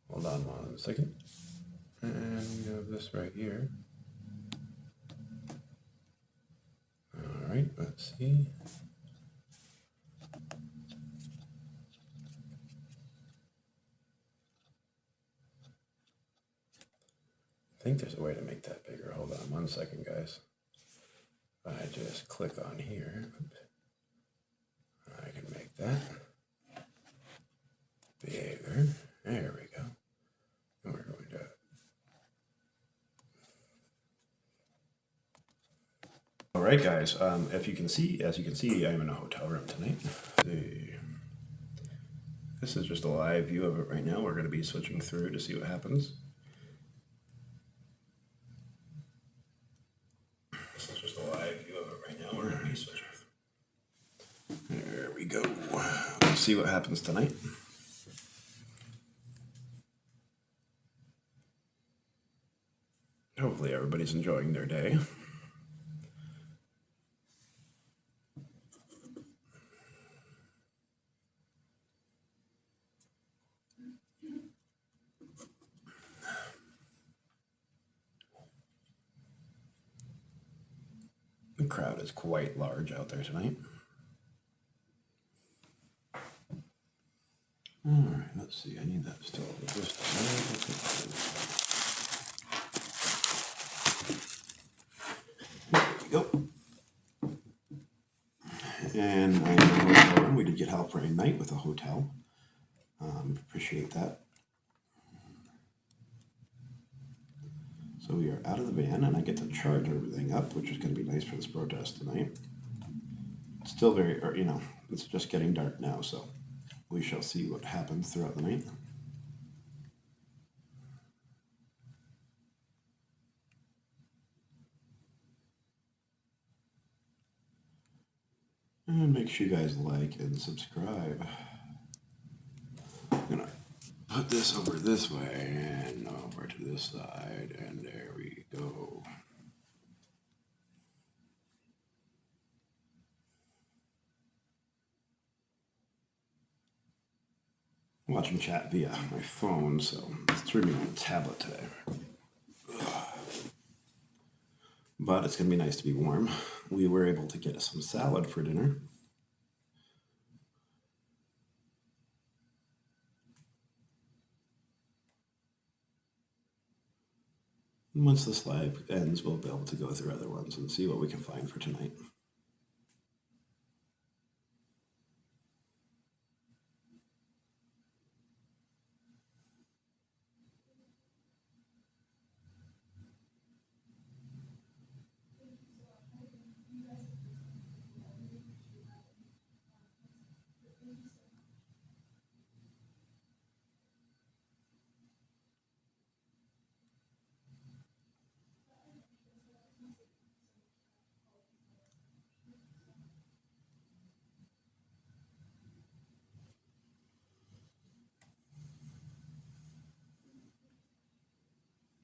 Hold on 1 second. And we have this right here. All right, let's see. I think there's a way to make that bigger. Hold on 1 second, guys. I just click on here. I can make that bigger. There we go. And we're going to. All right, guys. As you can see, I'm in a hotel room tonight. This is just a live view of it right now. We're going to be switching through to see what happens. This is just a live view of it right now. We're going to be switching through. There we go. Let's see what happens tonight. Hopefully everybody's enjoying their day. The crowd is quite large out there tonight. All right, let's see. I need that still. There we go. And I'm in a hotel room. We did get help for a night with a hotel. Appreciate that. So we are out of the van, and I get to charge everything up, which is going to be nice for this protest tonight. It's still very, it's just getting dark now, so we shall see what happens throughout the night. And make sure you guys like and subscribe. I'm going to put this over this way and over to this side, and there we go. I'm watching chat via my phone, so it's threw me on a tablet today. But it's going to be nice to be warm. We were able to get some salad for dinner. And once this live ends, we'll be able to go through other ones and see what we can find for tonight.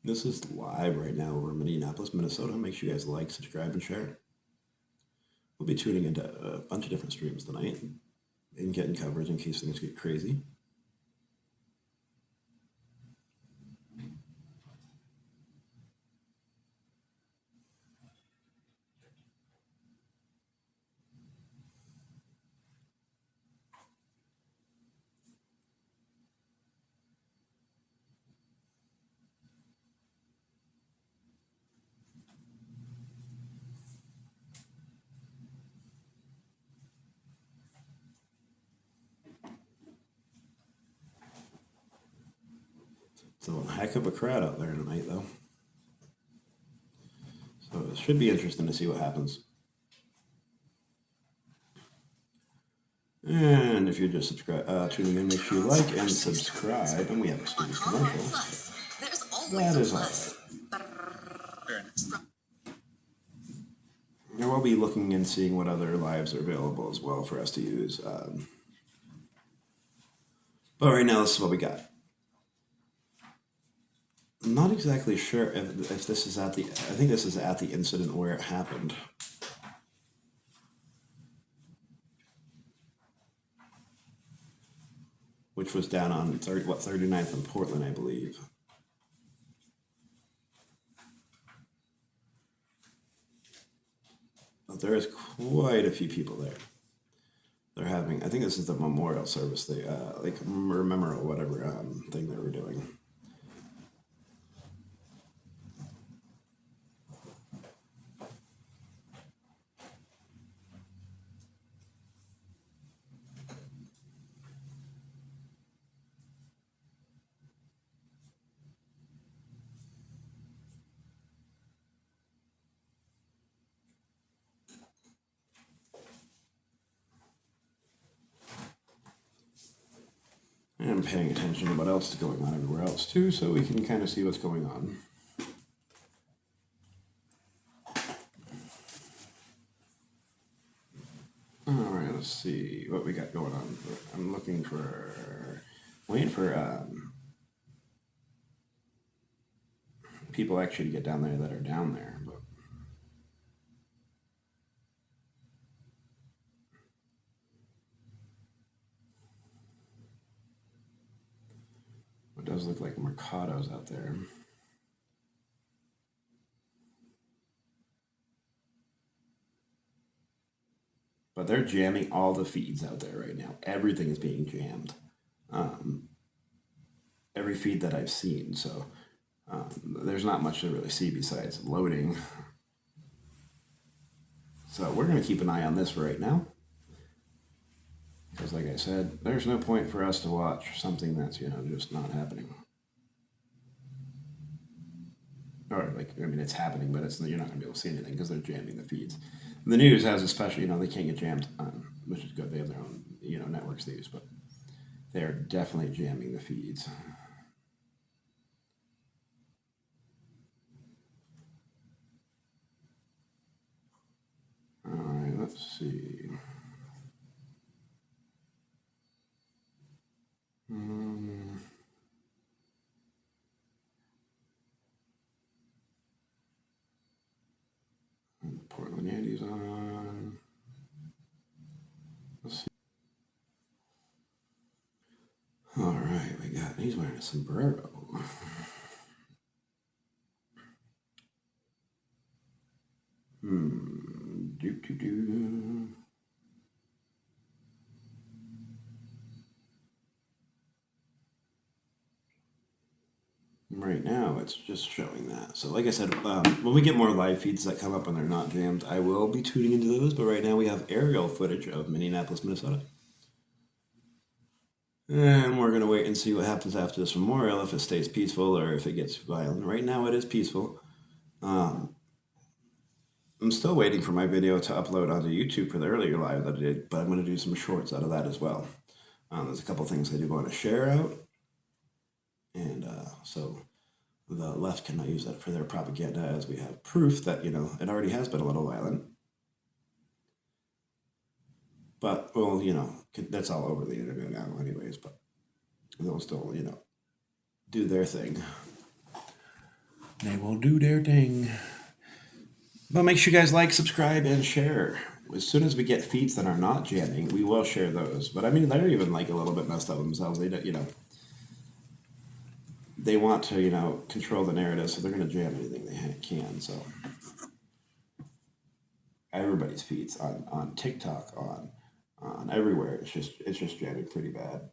This is live right now over in Minneapolis, Minnesota. Make sure you guys like, subscribe, and share. We'll be tuning into a bunch of different streams tonight and getting coverage in case things get crazy. So a heck of a crowd out there tonight, though. So it should be interesting to see what happens. And if you're just tuning in, make sure you like and subscribe. And we have exclusive commercials. That is all right. And we'll be looking and seeing what other lives are available as well for us to use. But right now, this is what we got. I'm not exactly sure if this is I think this is at the incident where it happened. which was down on 39th and Portland, I believe. But there is quite a few people there. They're having, I think this is the memorial service, they like remember whatever thing they were doing. And I'm paying attention to what else is going on everywhere else too, so we can kind of see what's going on. All right, let's see what we got going on. I'm waiting for people actually to get down there that are down there. But it does look like Mercado's out there. But they're jamming all the feeds out there right now. Everything is being jammed. Every feed that I've seen. So there's not much to really see besides loading. So we're going to keep an eye on this for right now. Because like I said, there's no point for us to watch something that's, just not happening. Or it's happening, but you're not going to be able to see anything because they're jamming the feeds. The news has especially, they can't get jammed, which is good. They have their own, networks they use, but they're definitely jamming the feeds. All right, let's see. Portland Andy's on. Let's see. All right, he's wearing a sombrero. Right now, it's just showing that. So, like I said, when we get more live feeds that come up and they're not jammed, I will be tuning into those. But right now, we have aerial footage of Minneapolis, Minnesota. And we're going to wait and see what happens after this memorial, if it stays peaceful or if it gets violent. Right now, it is peaceful. I'm still waiting for my video to upload onto YouTube for the earlier live that I did, but I'm going to do some shorts out of that as well. There's a couple things I do want to share out. And so the left cannot use that for their propaganda, as we have proof that, it already has been a little violent. But, well, that's all over the internet now anyways, but they'll still, do their thing. They will do their thing. But make sure you guys like, subscribe, and share. As soon as we get feeds that are not jamming, we will share those. But, they're even, a little bit messed up themselves. They don't, they want to, control the narrative, so they're going to jam anything they can. So everybody's feeds on TikTok, on everywhere, it's just jamming pretty bad.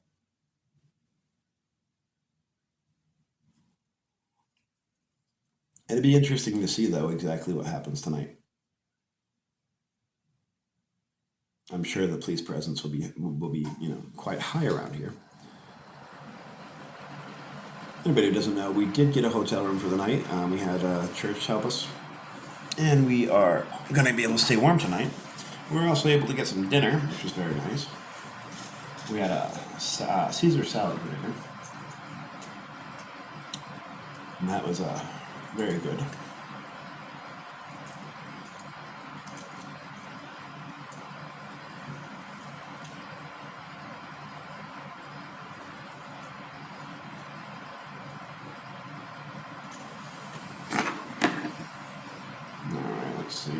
It'd be interesting to see, though, exactly what happens tonight. I'm sure the police presence will be quite high around here. Anybody who doesn't know, we did get a hotel room for the night. We had a church help us, and we are going to be able to stay warm tonight. We were also able to get some dinner, which was very nice. We had a Caesar salad for dinner, and that was very good. Let's see,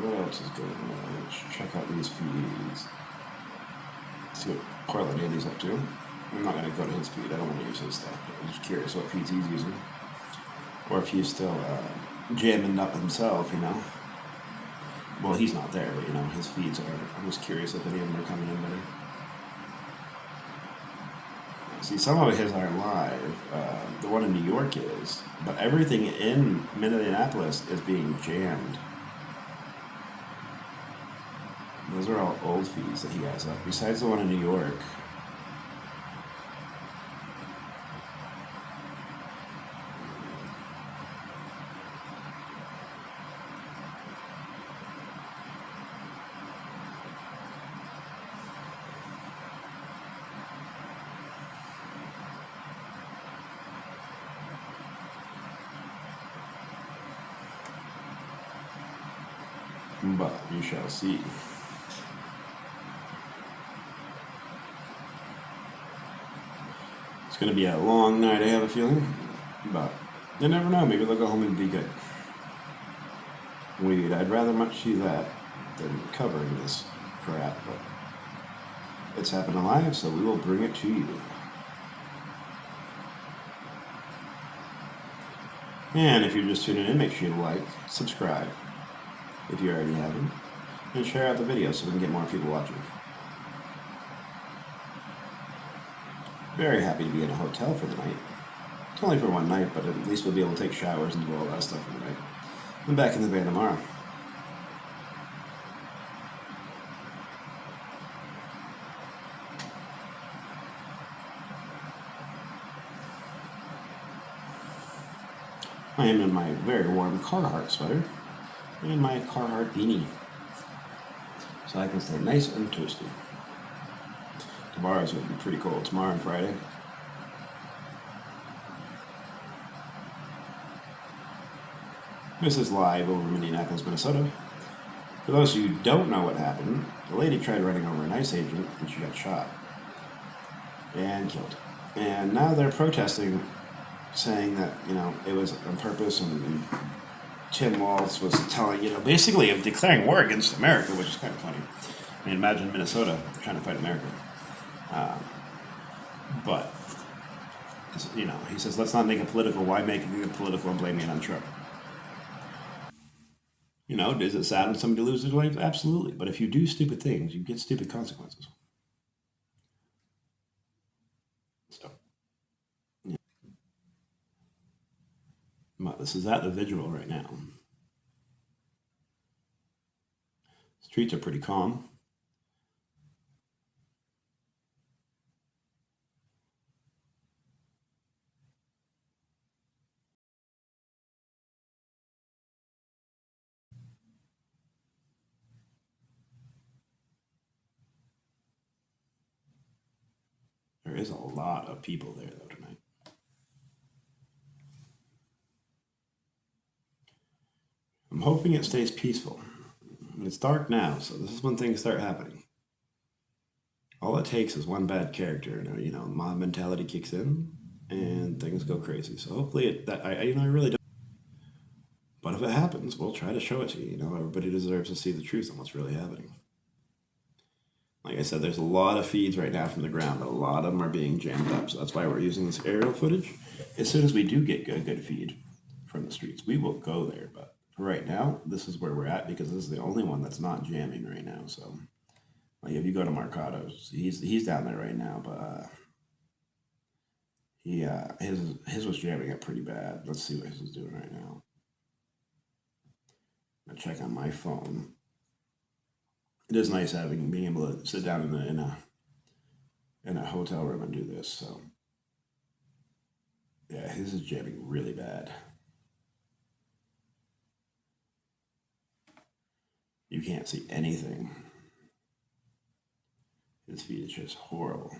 what else is going on? Let's check out these feeds. See what Portland Andy's up to. I'm not going to go to his feed. I don't want to use his stuff. But I'm just curious what feeds he's using. Or if he's still jamming up himself, you know. Well, he's not there, but, you know, his feeds are. I'm just curious if any of them are coming in better. See, some of his aren't live. The one in New York is. But everything in Minneapolis is being jammed. Those are all old feeds that he has up. Besides the one in New York. But you shall see. It's going to be a long night, I have a feeling. But you never know. Maybe they'll go home and be good. I'd rather much see that than covering this crap. But it's happening live, so we will bring it to you. And if you're just tuning in, make sure you like, subscribe, if you already haven't, and share out the video so we can get more people watching. Very happy to be in a hotel for the night. It's only for one night, but at least we'll be able to take showers and do all that stuff for the night. I'm back in the van tomorrow. I am in my very warm Carhartt sweater and my Carhartt beanie, so I can stay nice and toasty. Tomorrow's going to be pretty cold. Tomorrow and Friday. This is live over Minneapolis, Minnesota. For those of you who don't know what happened, the lady tried running over an ICE agent and she got shot and killed. And now they're protesting, saying that, you know, it was on purpose, and Tim Walz was telling, you know, basically of declaring war against America, which is kind of funny. I mean, imagine Minnesota trying to fight America. But, you know, he says, let's not make it political. Why make it political and blaming it on Trump? You know, is it sad when somebody loses their life? Absolutely. But if you do stupid things, you get stupid consequences. So, yeah. This is at the vigil right now. Streets are pretty calm. There is a lot of people there, though, tonight. I'm hoping it stays peaceful. It's dark now, so this is when things start happening. All it takes is one bad character, and, you know, mob mentality kicks in, and things go crazy. So hopefully, I really don't. But if it happens, we'll try to show it to you. You know, everybody deserves to see the truth on what's really happening. Like I said, there's a lot of feeds right now from the ground, but a lot of them are being jammed up. So that's why we're using this aerial footage. As soon as we do get a good feed from the streets, we will go there. But for right now, this is where we're at, because this is the only one that's not jamming right now. So, like, if you go to Marcado's, he's down there right now, but his was jamming up pretty bad. Let's see what his is doing right now. I'm gonna check on my phone. It is nice being able to sit down in a hotel room and do this. So, yeah, his is jamming really bad. You can't see anything. His feed is just horrible.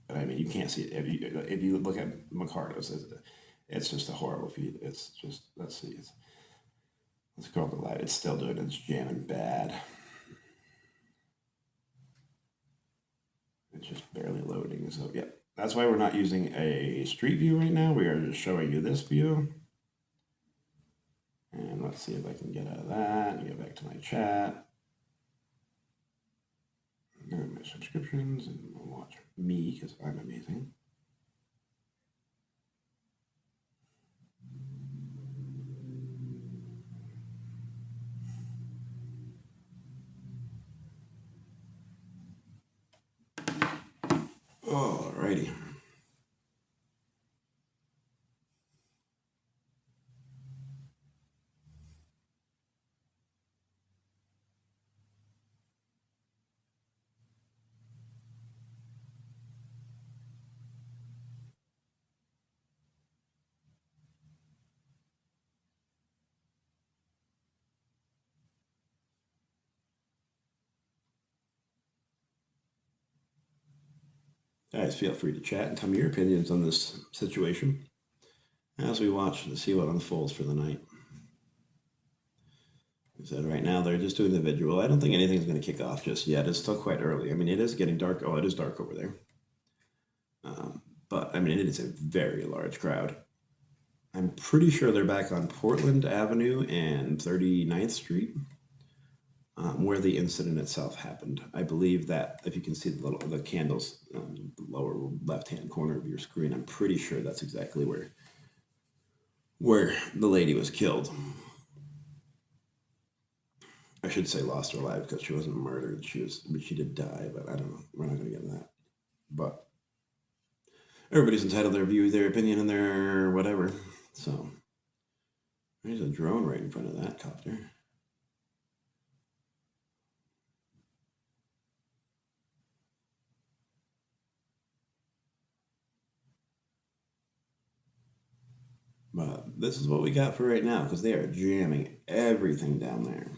But I mean, you can't see it. If you look at Macardo's, it's just a horrible feed. It's just, let's see. Let's go over live. It's still doing it. It's jamming bad. It's just barely loading. So, yeah. That's why we're not using a street view right now. We are just showing you this view. And let's see if I can get out of that and get back to my chat. Go to my subscriptions and watch me because I'm amazing. Alrighty. Guys, feel free to chat and tell me your opinions on this situation as we watch to see what unfolds for the night. Like I said, right now they're just doing the vigil. I don't think anything's going to kick off just yet. It's still quite early. I mean, it is getting dark. Oh, it is dark over there. But I mean, it is a very large crowd. I'm pretty sure they're back on Portland Avenue and 39th Street, where the incident itself happened. I believe that if you can see the candles on the lower left-hand corner of your screen, I'm pretty sure that's exactly where the lady was killed. I should say lost her life because she wasn't murdered. She did die, but I don't know. We're not going to get into that. But everybody's entitled to their view, their opinion, and their whatever. So there's a drone right in front of that copter. But this is what we got for right now because they are jamming everything down there.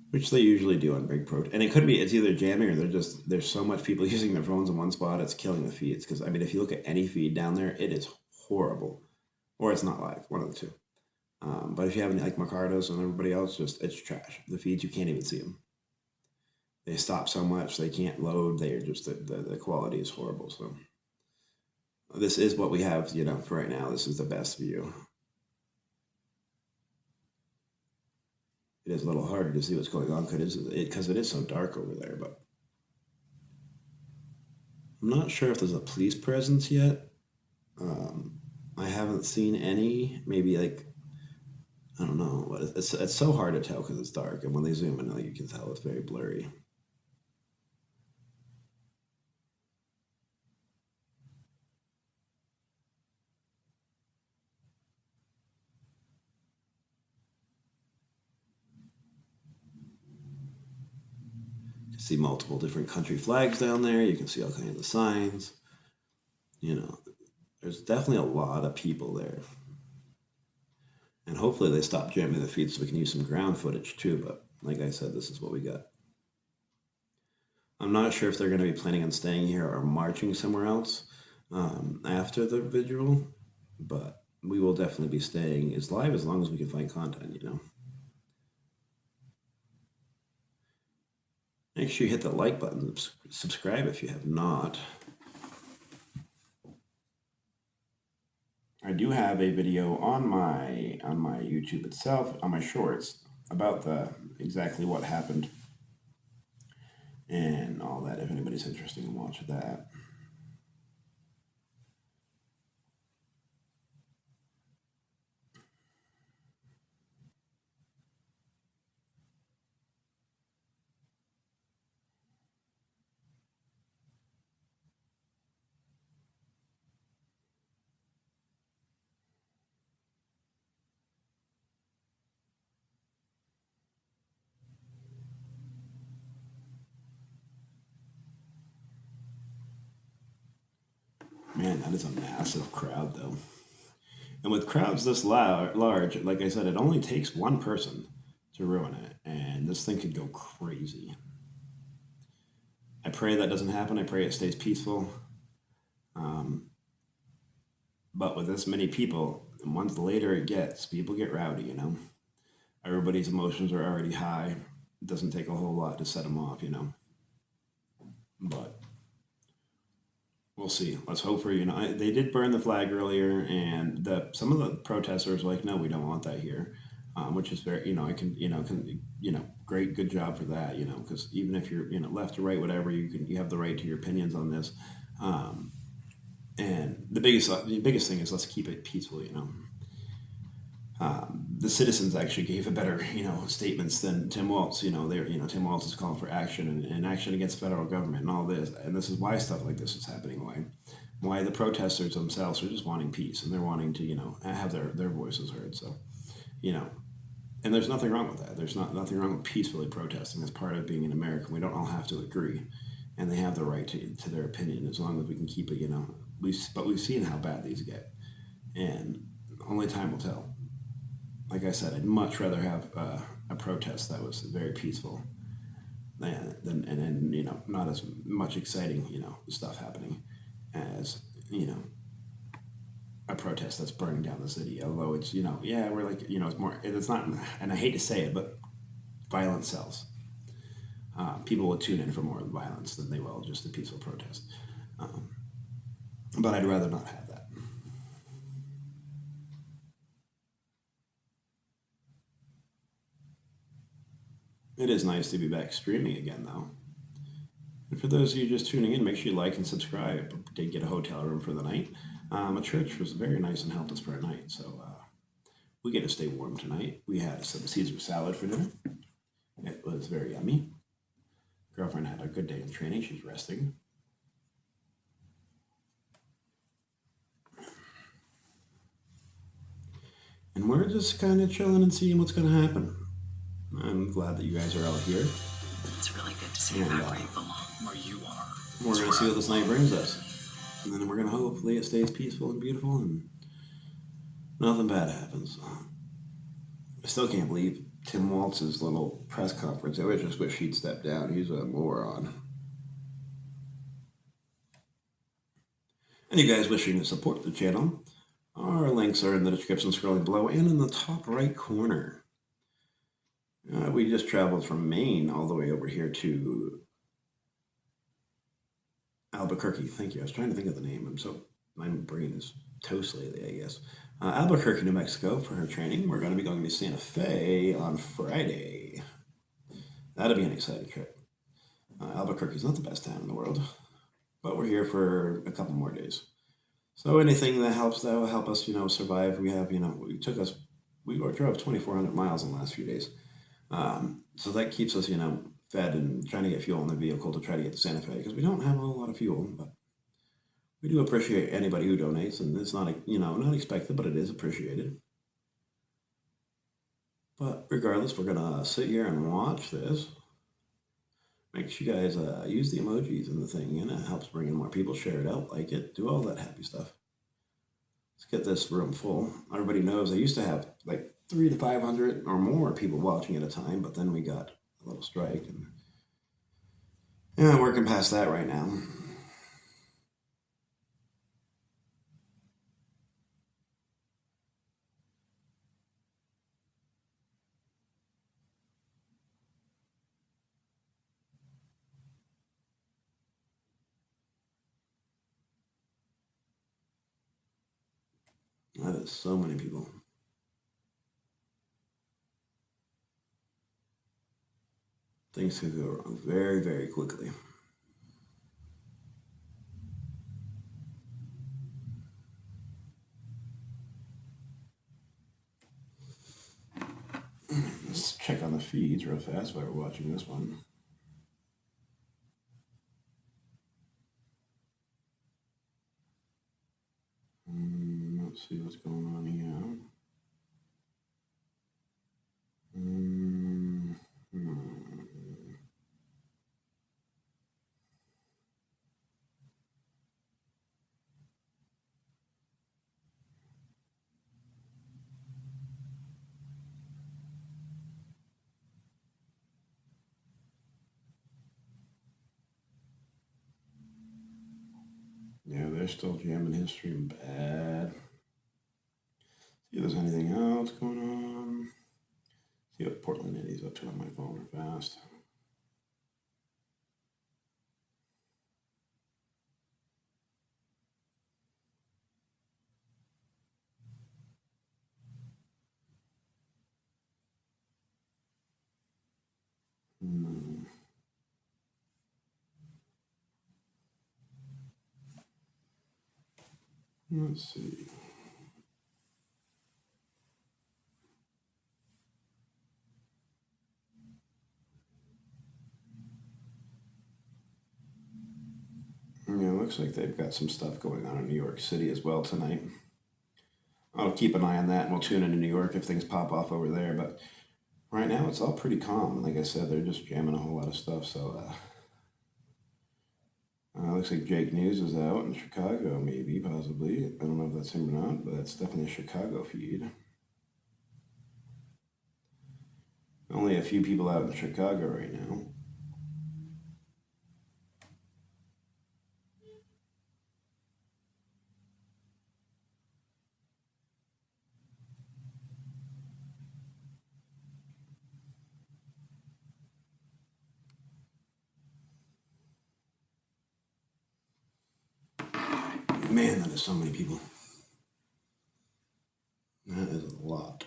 Which they usually do on big protest. And it's either jamming or there's so much people using their phones in one spot, it's killing the feeds. Because, I mean, if you look at any feed down there, it is horrible. Or it's not live, one of the two. But if you have any, like Mercados and everybody else, it's trash. The feeds, you can't even see them. They stop so much, they can't load. They are just, the quality is horrible. So this is what we have, for right now. This is the best view. It is a little harder to see what's going on because it is so dark over there, but I'm not sure if there's a police presence yet. I haven't seen any. Maybe I don't know. It's so hard to tell because it's dark, and when they zoom in, you can tell it's very blurry. You can see multiple different country flags down there. You can see all kinds of signs. There's definitely a lot of people there. And hopefully they stop jamming the feed so we can use some ground footage too. But like I said, this is what we got. I'm not sure if they're going to be planning on staying here or marching somewhere else after the vigil, but we will definitely be staying as live as long as we can find content, Make sure you hit the like button, subscribe if you have not. I do have a video on my YouTube itself, on my shorts, about exactly what happened and all that, if anybody's interested in watching that. Man, that is a massive crowd, though. And with crowds this large, like I said, it only takes one person to ruin it, and this thing could go crazy. I pray that doesn't happen. I pray it stays peaceful. But with this many people, the month later it gets, people get rowdy, Everybody's emotions are already high. It doesn't take a whole lot to set them off, But we'll see. Let's hope for, they did burn the flag earlier, and some of the protesters were like, no, we don't want that here, which is very, I can, great, good job for that, because even if you're, left or right, whatever, you have the right to your opinions on this. Um, and the biggest thing is let's keep it peaceful, the citizens actually gave a better, statements than Tim Walz. Tim Walz is calling for action and action against the federal government and all this. And this is why stuff like this is happening. Why the protesters themselves are just wanting peace and they're wanting to, have their voices heard. So, you know, and there's nothing wrong with that. There's nothing wrong with peacefully protesting. That's part of being an American. We don't all have to agree, and they have the right to their opinion as long as we can keep it. But we've seen how bad these get, and only time will tell. Like I said, I'd much rather have a protest that was very peaceful than not as much exciting stuff happening as a protest that's burning down the city. Although it's yeah, we're like it's more, it's not, and I hate to say it, but violence sells. People will tune in for more violence than they will just a peaceful protest. Um, but I'd rather not have that. It is nice to be back streaming again, though. And for those of you just tuning in, make sure you like and subscribe. I did get a hotel room for the night. A church was very nice and helped us for a night, so we get to stay warm tonight. We had some Caesar salad for dinner. It was very yummy. Girlfriend had a good day in training. She's resting. And we're just kind of chilling and seeing what's going to happen. I'm glad that you guys are all here. It's really good to see you back where you belong, where you are. We're going to see what this night brings us. And then we're going to hopefully it stays peaceful and beautiful and nothing bad happens. I still can't believe Tim Walz's little press conference. I just wish he'd step down. He's a moron. And you guys wishing to support the channel, our links are in the description scrolling below and in the top right corner. We just traveled from Maine all the way over here to Albuquerque. Thank you. I was trying to think of the name. My brain is toast lately, I guess. Albuquerque, New Mexico for her training. We're going to be going to Santa Fe on Friday. That'll be an exciting trip. Albuquerque's not the best town in the world, but we're here for a couple more days. So anything that will help us, survive. We have, we drove 2,400 miles in the last few days. So that keeps us, fed and trying to get fuel in the vehicle to try to get to Santa Fe because we don't have a whole lot of fuel, but we do appreciate anybody who donates, and it's not, not expected, but it is appreciated. But regardless, we're gonna sit here and watch this. Make sure you guys use the emojis and the thing, and it helps bring in more people. Share it out, like it, do all that happy stuff. Let's get this room full. Everybody knows I used to have like 300 to 500 or more people watching at a time, but then we got a little strike, and yeah, working past that right now. That is so many people. Things could go wrong very, very quickly. Let's check on the feeds real fast while we're watching this one. Let's see what's going on here. Yeah, they're still jamming his stream bad. See if there's anything else going on. See what Portland Eddie's up to on my phone fast. Hmm. Let's see. Yeah, looks like they've got some stuff going on in New York City as well tonight. I'll keep an eye on that and we'll tune into New York if things pop off over there. But right now it's all pretty calm. Like I said, they're just jamming a whole lot of stuff. So looks like Jake News is out in Chicago, maybe, possibly. I don't know if that's him or not, but it's definitely a Chicago feed. Only a few people out in Chicago right now. Man, that is so many people. That is a lot.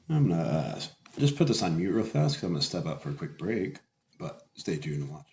I'm gonna just put this on mute real fast because I'm gonna step out for a quick break. But stay tuned and watch.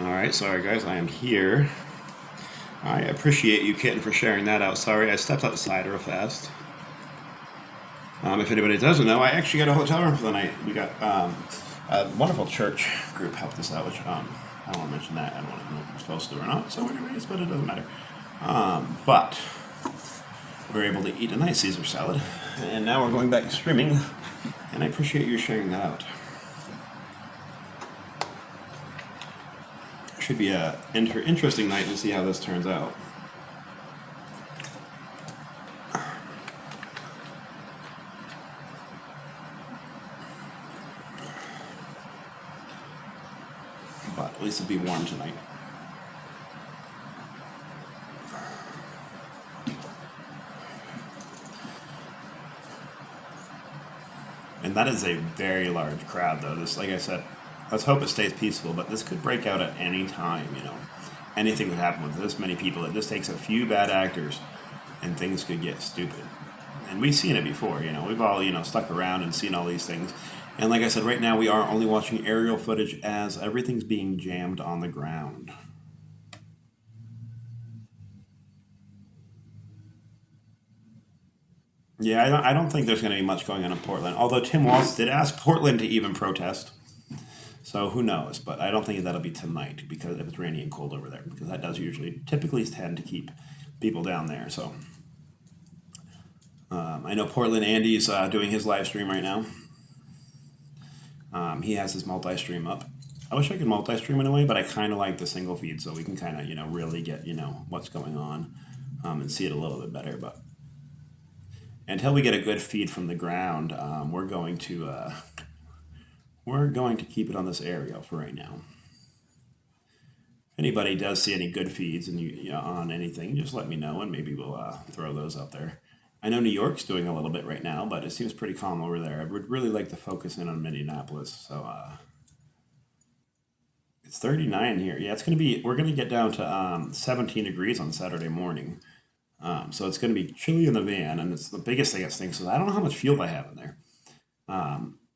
Alright, sorry guys, I am here. I appreciate you, Kitten, for sharing that out. Sorry, I stepped outside real fast. If anybody doesn't know, I actually got a hotel room for the night. We got a wonderful church group helped us out, which I don't want to mention that. I don't want to know if I'm supposed to or not, so anyways, but it doesn't matter. But we were able to eat a nice Caesar salad, and now we're going back streaming, and I appreciate you sharing that out. Should be a interesting night to see how this turns out. But at least it'll be warm tonight. And that is a very large crowd, though. This, like I said, let's hope it stays peaceful, but this could break out at any time, you know. Anything could happen with this many people. It just takes a few bad actors, and things could get stupid. And we've seen it before, you know. We've all, you know, stuck around and seen all these things. And like I said, right now we are only watching aerial footage as everything's being jammed on the ground. Yeah, I don't think there's going to be much going on in Portland. Although Tim Walz did ask Portland to even protest. So who knows? But I don't think that'll be tonight because if it's rainy and cold over there, because that does typically tend to keep people down there. So I know Portland Andy's doing his live stream right now. He has his multi-stream up. I wish I could multi-stream in a way, but I kind of like the single feed so we can kind of, you know, really get, you know, what's going on and see it a little bit better. But until we get a good feed from the ground, we're going to keep it on this aerial for right now. If anybody does see any good feeds and you know, on anything, just let me know and maybe we'll throw those up there. I know New York's doing a little bit right now, but it seems pretty calm over there. I would really like to focus in on Minneapolis. So it's 39 here. Yeah, we're going to get down to 17 degrees on Saturday morning. So it's going to be chilly in the van, and it's the biggest thing it stinks is I don't know how much fuel I have in there.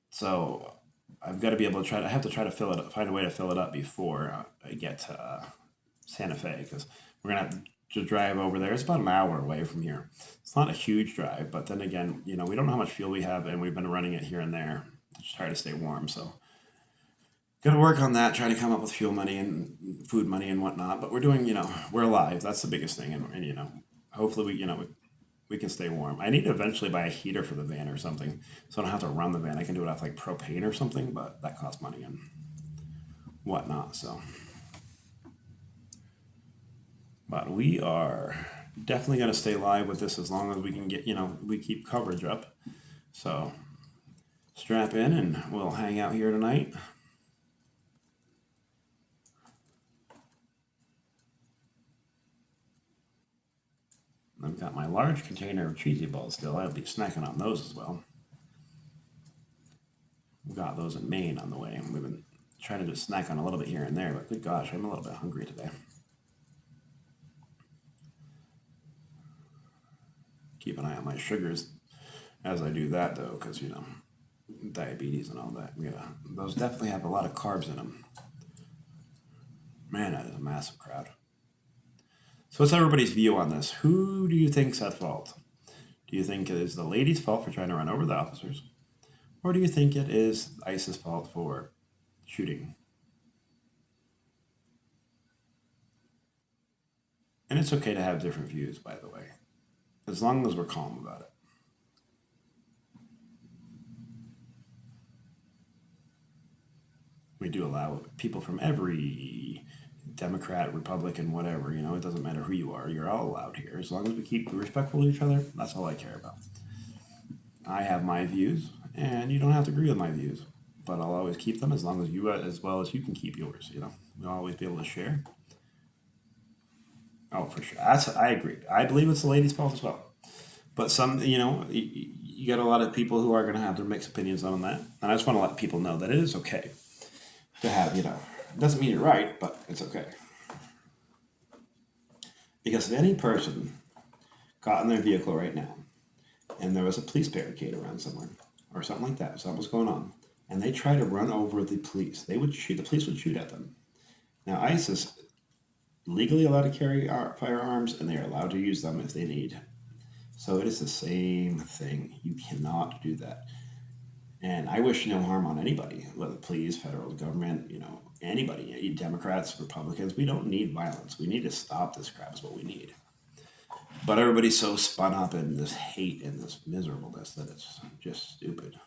So I've got to be able to I have to try to fill it up, find a way to fill it up before I get to Santa Fe, because we're going to have to drive over there. It's about an hour away from here. It's not a huge drive, but then again, you know, we don't know how much fuel we have, and we've been running it here and there to try to stay warm. So got to work on that, try to come up with fuel money and food money and whatnot. But we're doing, you know, we're alive. That's the biggest thing, and you know, hopefully we can stay warm. I need to eventually buy a heater for the van or something, so I don't have to run the van. I can do it off like propane or something, but that costs money and whatnot. So, but we are definitely going to stay live with this as long as we can get, you know, we keep coverage up. So strap in and we'll hang out here tonight. I've got my large container of cheesy balls still. I'll be snacking on those as well. We've got those in Maine on the way, and we've been trying to just snack on a little bit here and there, but good gosh, I'm a little bit hungry today. Keep an eye on my sugars as I do that, though, because, you know, diabetes and all that. Yeah, those definitely have a lot of carbs in them. Man, that is a massive crowd. So what's everybody's view on this? Who do you think's at fault? Do you think it is the lady's fault for trying to run over the officers? Or do you think it is ICE's fault for shooting? And it's okay to have different views, by the way, as long as we're calm about it. We do allow people from every Democrat, Republican, whatever, you know, it doesn't matter who you are. You're all allowed here. As long as we keep respectful to each other, that's all I care about. I have my views, and you don't have to agree with my views, but I'll always keep them as long as you, as well as you can keep yours, you know. We'll always be able to share. Oh, for sure. I agree. I believe it's the lady's fault as well. But some, you know, you got a lot of people who are going to have their mixed opinions on that. And I just want to let people know that it is okay to have, you know, it doesn't mean you're right, but it's okay. Because if any person got in their vehicle right now and there was a police barricade around somewhere or something like that, something was going on, and they try to run over the police, the police would shoot at them. Now, ICE is legally allowed to carry firearms, and they are allowed to use them if they need. So it is the same thing. You cannot do that. And I wish no harm on anybody, whether police, federal government, anybody, Democrats, Republicans. We don't need violence. We need to stop this crap is what we need. But everybody's so spun up in this hate and this miserableness that it's just stupid.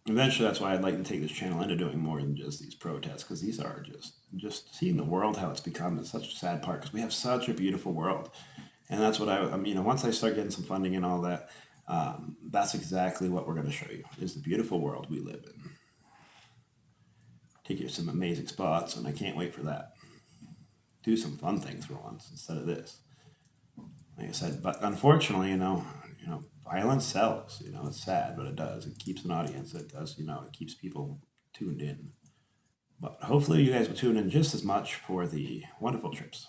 Eventually, that's why I'd like to take this channel into doing more than just these protests, because these are just seeing the world how it's become is such a sad part, because we have such a beautiful world. And that's what I mean, once I start getting some funding and all that, that's exactly what we're going to show you, is the beautiful world we live in. Take you to some amazing spots, and I can't wait for that. Do some fun things for once instead of this. Like I said, but unfortunately, violence sells. It's sad, but it does. It keeps an audience. It does. It keeps people tuned in. But hopefully, you guys will tune in just as much for the wonderful trips.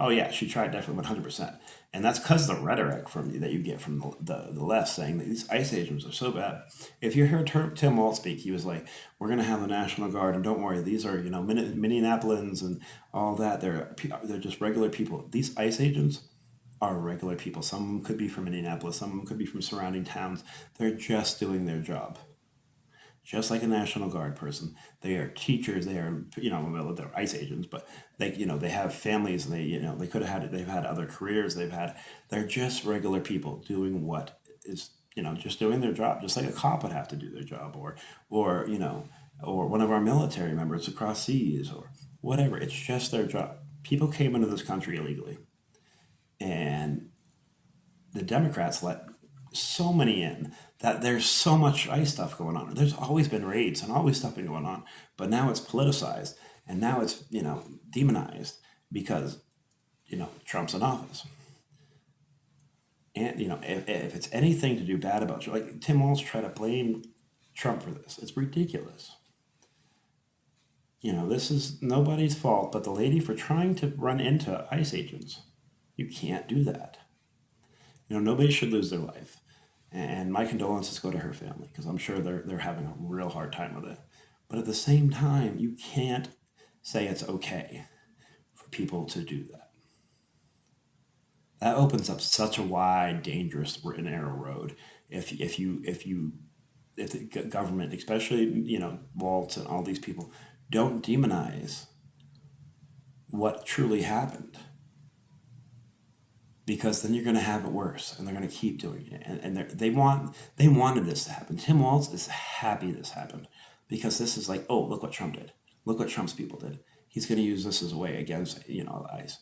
Oh yeah, she tried definitely 100%, and that's because the rhetoric that you get from the left saying that these ICE agents are so bad. If you heard Tim Walz speak, he was like, "We're going to have the National Guard, and don't worry, these are Minneapolis and all that. They're just regular people. These ICE agents are regular people. Some of them could be from Minneapolis, some of them could be from surrounding towns. They're just doing their job." Just like a National Guard person, they are teachers. They are, they're ICE agents, but they have families. And they could have they've had other careers. They're just regular people doing what is, just doing their job, just like a cop would have to do their job, or one of our military members across seas, or whatever. It's just their job. People came into this country illegally, and the Democrats let so many in that there's so much ICE stuff going on. There's always been raids and always stuff been going on, but now it's politicized, and now it's demonized because Trump's in office. And if it's anything to do bad about you, like Tim Walz tried to blame Trump for this, it's ridiculous. This is nobody's fault but the lady for trying to run into ICE agents. You can't do that. Nobody should lose their life. And my condolences go to her family, because I'm sure they're having a real hard time with it. But at the same time, you can't say it's okay for people to do that. That opens up such a wide, dangerous, and narrow road. If the government, especially Waltz and all these people, don't demonize what truly happened, because then you're going to have it worse, and they're going to keep doing it. And they wanted this to happen. Tim Walz is happy this happened, because this is like, oh, look what Trump did. Look what Trump's people did. He's going to use this as a way against ICE.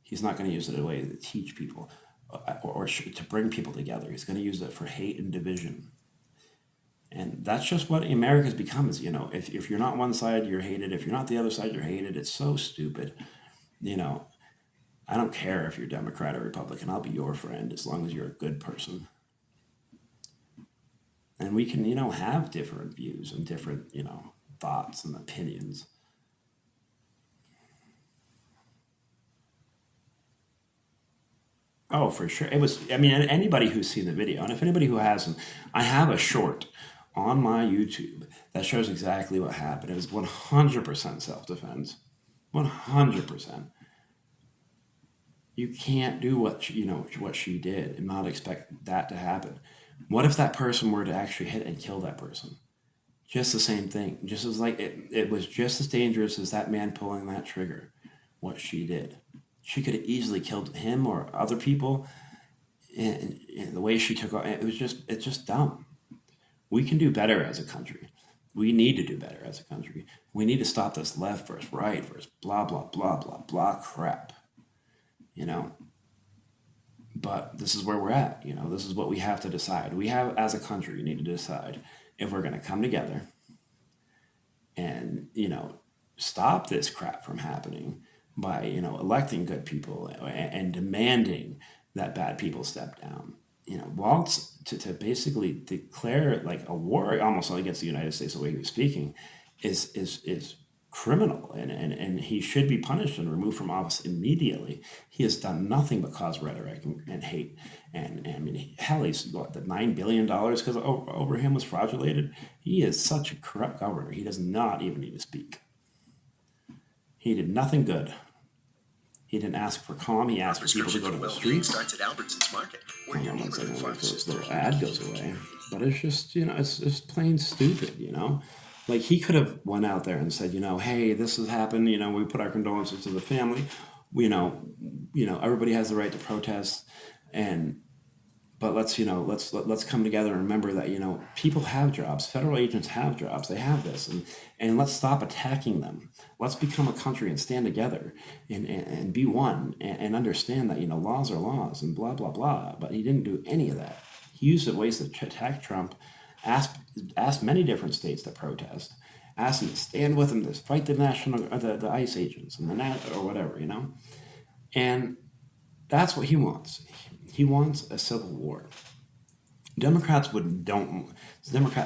He's not going to use it as a way to teach people or to bring people together. He's going to use it for hate and division. And that's just what America's become. Is if you're not one side, you're hated. If you're not the other side, you're hated. It's so stupid. I don't care if you're Democrat or Republican. I'll be your friend as long as you're a good person. And we can, have different views and different, thoughts and opinions. Oh, for sure. Anybody who's seen the video, and if anybody who hasn't, I have a short on my YouTube that shows exactly what happened. It was 100% self-defense. 100%. You can't do what she did and not expect that to happen. What if that person were to actually hit and kill that person? Just the same thing. Just as it was just as dangerous as that man pulling that trigger. What she did, she could have easily killed him or other people. And the way she took it's just dumb. We can do better as a country. We need to do better as a country. We need to stop this left versus right versus blah blah blah blah blah crap. But this is where we're at. This is what we have to decide. We have, as a country, need to decide if we're going to come together and, stop this crap from happening by, electing good people and demanding that bad people step down. Waltz to basically declare like a war almost against the United States, the way he was speaking, is criminal, and he should be punished and removed from office immediately. He has done nothing but cause rhetoric and hate. And I mean, hell, he's what, the $9 billion because over him was fraudulated. He is such a corrupt governor. He does not even need to speak. He did nothing good. He didn't ask for calm. He asked for people to go to the streets. Starts at Albertsons Market, where your neighborhood pharmacist This little ad goes away. But it's just, it's plain stupid, Like, he could have went out there and said, hey, this has happened. We put our condolences to the family. Everybody has the right to protest, but let's come together and remember that, people have jobs. Federal agents have jobs. They have this, and let's stop attacking them. Let's become a country and stand together and be one and understand that, laws are laws and blah, blah, blah. But he didn't do any of that. He used it ways to attack Trump, asked many different states to protest, asked them to stand with him, to fight the ICE agents and or whatever, And that's what he wants. He wants a civil war. Democrats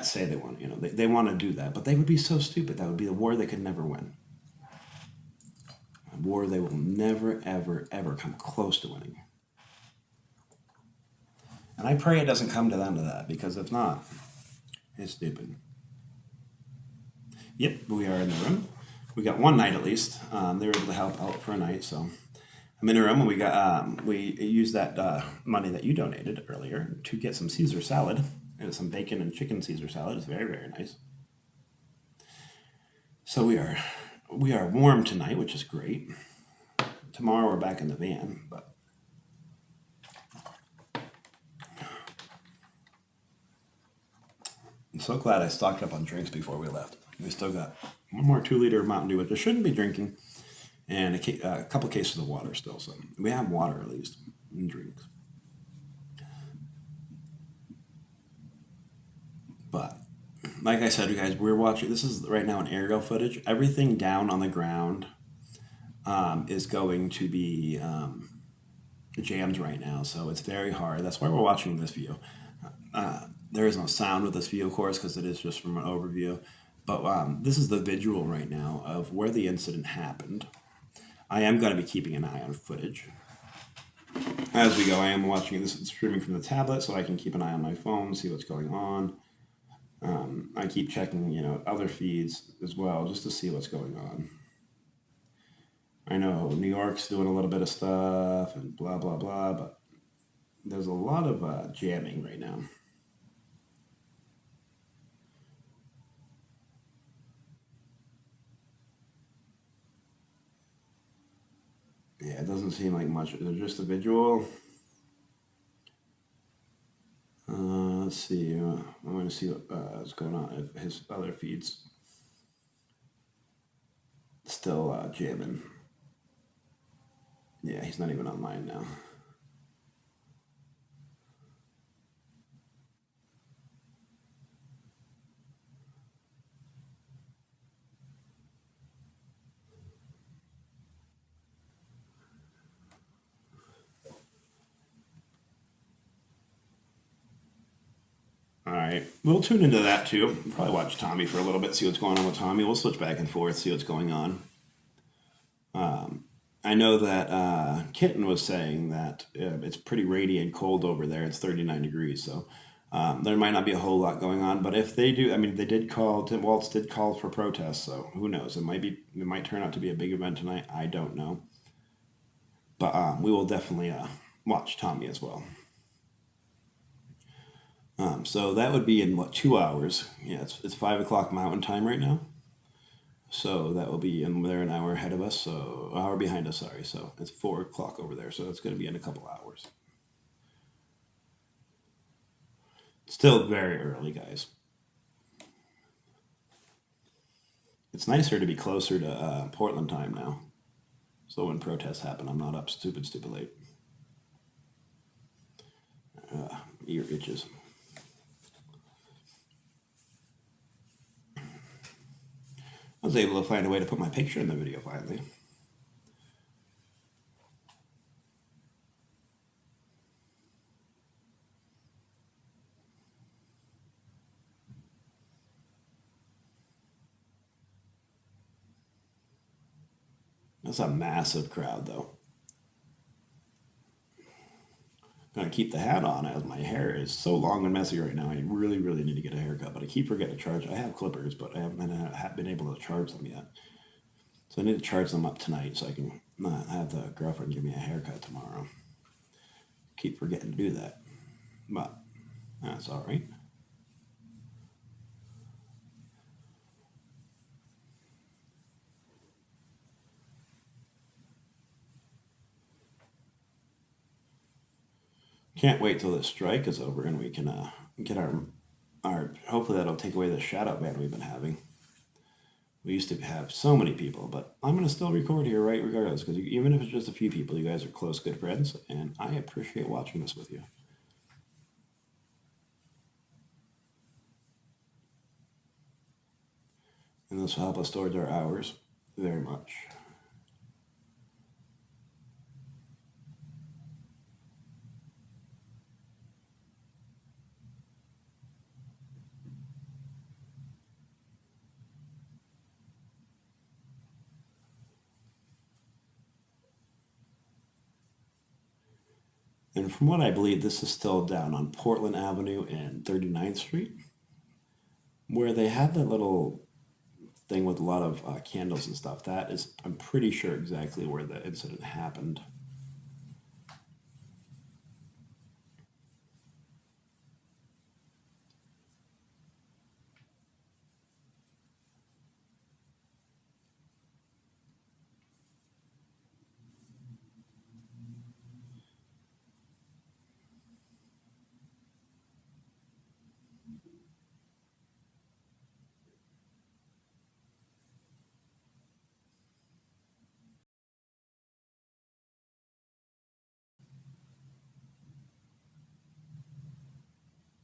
say they want, they want to do that, but they would be so stupid. That would be a war they could never win. A war they will never, ever, ever come close to winning. And I pray it doesn't come to the end of that, because if not, it's stupid. Yep, we are in the room. We got one night at least. They were able to help out for a night, so I'm in a room, and we used that money that you donated earlier to get some Caesar salad and some bacon and chicken Caesar salad. It's very, very nice. So we are warm tonight, which is great. Tomorrow we're back in the van, but I'm so glad I stocked up on drinks before we left. We still got one more 2-liter Mountain Dew, which I shouldn't be drinking, and a couple cases of water still. So we have water at least and drinks. But like I said, you guys, we're watching. This is right now an aerial footage. Everything down on the ground is going to be jammed right now, so it's very hard. That's why we're watching this view. There is no sound with this view, of course, because it is just from an overview. But this is the visual right now of where the incident happened. I am going to be keeping an eye on footage. As we go, I am watching this streaming from the tablet, so I can keep an eye on my phone, see what's going on. I keep checking, other feeds as well, just to see what's going on. I know New York's doing a little bit of stuff and blah, blah, blah, but there's a lot of jamming right now. Yeah, it doesn't seem like much. It's just a visual. Let's see. I'm going to see what's going on. If his other feeds still jamming. Yeah, he's not even online now. All right, we'll tune into that too. We'll probably watch Tommy for a little bit, see what's going on with Tommy. We'll switch back and forth, see what's going on. I know that Kitten was saying that it's pretty rainy and cold over there. It's 39 degrees, so there might not be a whole lot going on. But if they do, I mean, Tim Waltz did call for protests, so who knows? It might turn out to be a big event tonight. I don't know. But we will definitely watch Tommy as well. So that would be in 2 hours? Yeah, it's 5 o'clock Mountain Time right now. So that will be, and they're an hour ahead of us, so an hour behind us, sorry. So it's 4 o'clock over there, so it's going to be in a couple hours. Still very early, guys. It's nicer to be closer to Portland time now. So when protests happen, I'm not up stupid late. Ear itches. I was able to find a way to put my picture in the video finally. That's a massive crowd, though. I'm gonna keep the hat on as my hair is so long and messy right now. I really, really need to get a haircut, but I keep forgetting to charge. I have clippers, but I haven't been able to charge them yet. So I need to charge them up tonight so I can have the girlfriend give me a haircut tomorrow. Keep forgetting to do that, but that's all right. Can't wait till this strike is over and we can get our. Hopefully that'll take away the shout out ban we've been having. We used to have so many people, but I'm gonna still record here, right, regardless, because even if it's just a few people, you guys are close, good friends, and I appreciate watching this with you. And this will help us towards our hours very much. And from what I believe, this is still down on Portland Avenue and 39th Street, where they have that little thing with a lot of candles and stuff. That is, I'm pretty sure, exactly where the incident happened.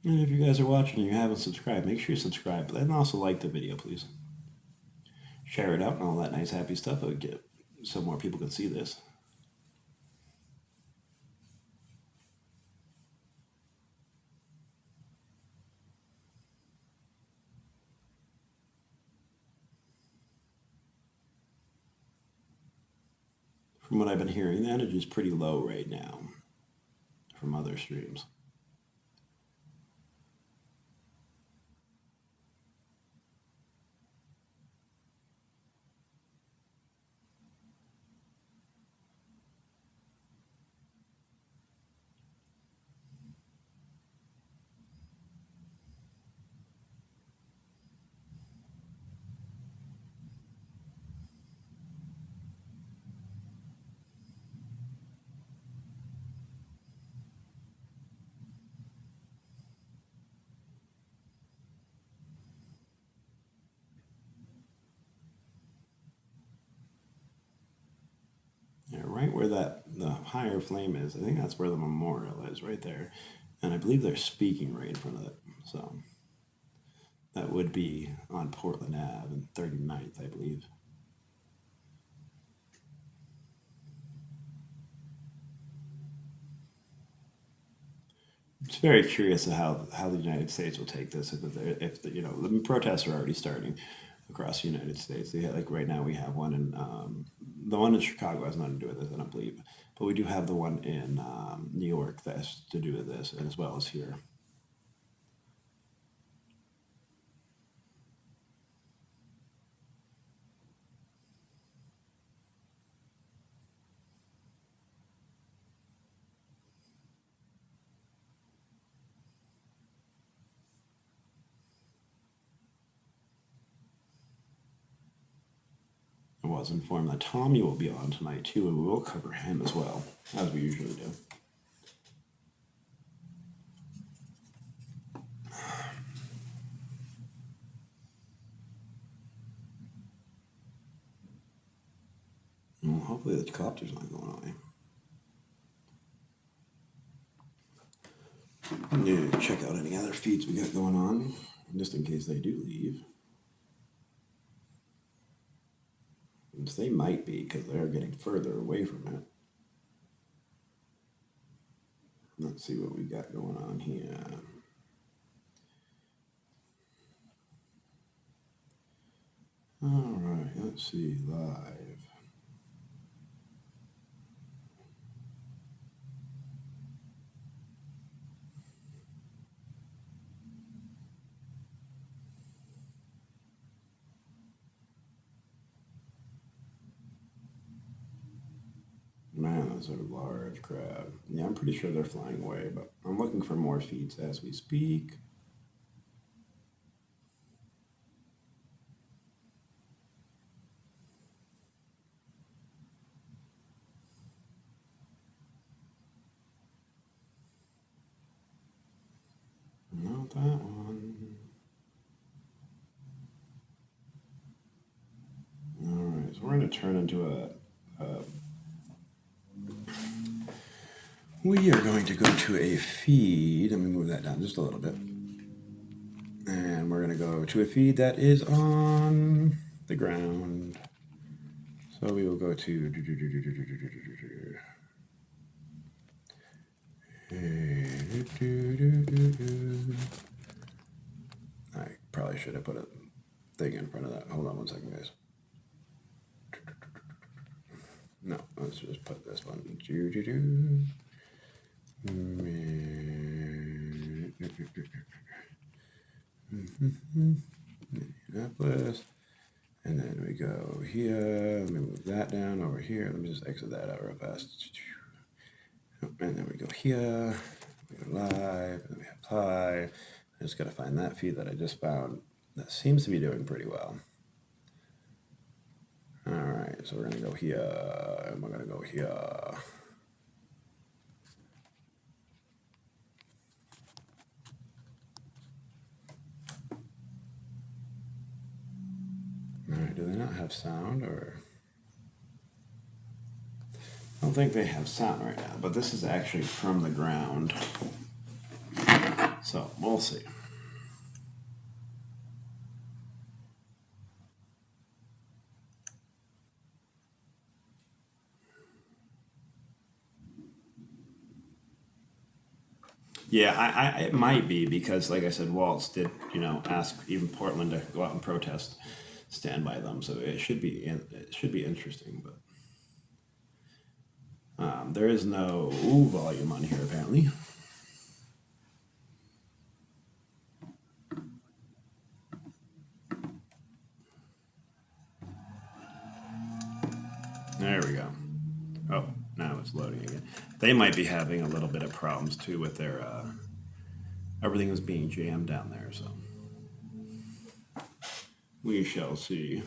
And if you guys are watching and you haven't subscribed, make sure you subscribe, and also like the video, please. Share it out and all that nice, happy stuff. It would get so more people can see this. From what I've been hearing, the energy is pretty low right now from other streams. Yeah, right where the higher flame is, I think that's where the memorial is, right there. And I believe they're speaking right in front of it. So that would be on Portland Ave and 39th, I believe. It's very curious how the United States will take this if the protests are already starting across the United States. Like right now we have one in the one in Chicago has nothing to do with this, I don't believe, but we do have the one in New York that has to do with this, and as well as here. I was informed that Tommy will be on tonight too, and we will cover him as well, as we usually do. Well, hopefully the copter's not going away. I'm going to check out any other feeds we got going on, just in case they do leave. And they might be, because they're getting further away from it. Let's see what we got going on here. All right, let's see, live. Man, that's a large crowd. Yeah, I'm pretty sure they're flying away, but I'm looking for more feeds as we speak. Not that one. Alright, so we're going to turn into we are going to go to a feed. Let me move that down just a little bit. And we're going to go to a feed that is on the ground. So we will go to... I probably should have put a thing in front of that. Hold on one second, guys. No, let's just put this one. Minneapolis. And then we go here. Let me move that down over here. Let me just exit that out real fast. And then we go here. We go live. And then we apply. I just got to find that feed that I just found. That seems to be doing pretty well. All right, so we're going to go here. And we're going to go here. All right, do they not have sound or? I don't think they have sound right now, but this is actually from the ground. So we'll see. Yeah, it might be because, like I said, Waltz did, ask even Portland to go out and protest, stand by them. So it should be interesting, but there is no volume on here apparently. There we go. Oh, now it's loading again. They might be having a little bit of problems too with their everything is being jammed down there, so we shall see.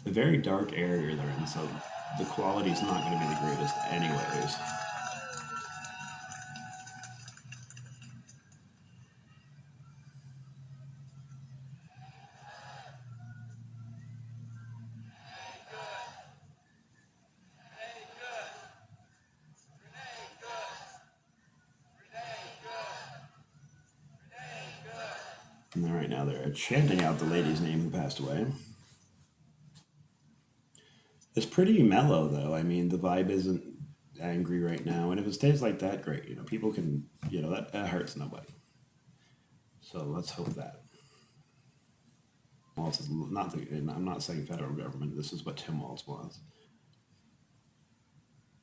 A very dark area they're in, so the quality is not going to be the greatest anyways. And right now they're chanting out the lady's name who passed away. It's pretty mellow, though. I mean, the vibe isn't angry right now, and if it stays like that, great. People can, that hurts nobody. So let's hope that. Waltz is not and I'm not saying federal government. This is what Tim Waltz wants.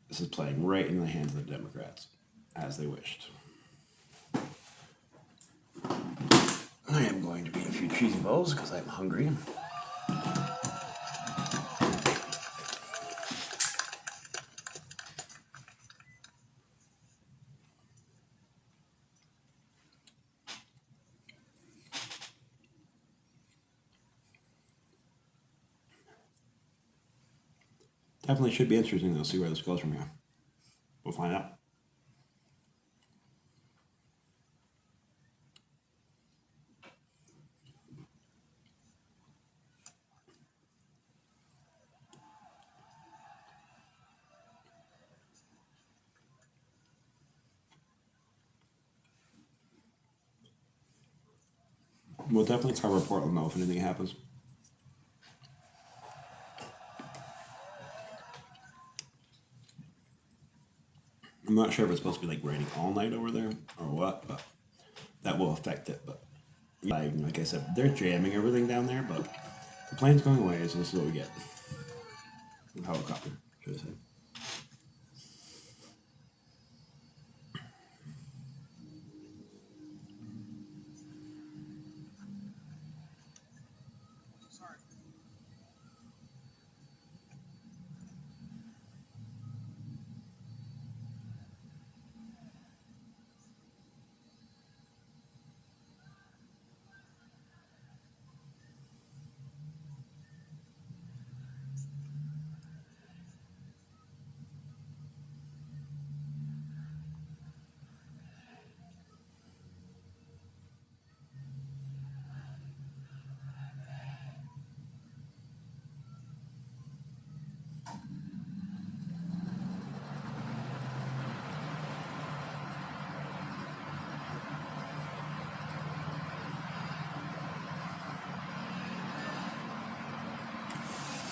This is playing right in the hands of the Democrats, as they wished. I am going to eat a few cheesy balls because I'm hungry. Definitely should be interesting, though. See where this goes from here. We'll find out. We'll definitely cover Portland, though, if anything happens. I'm not sure if it's supposed to be like raining all night over there or what, but that will affect it. But like I said, they're jamming everything down there, but the plane's going away, so this is what we get. A helicopter, should I say.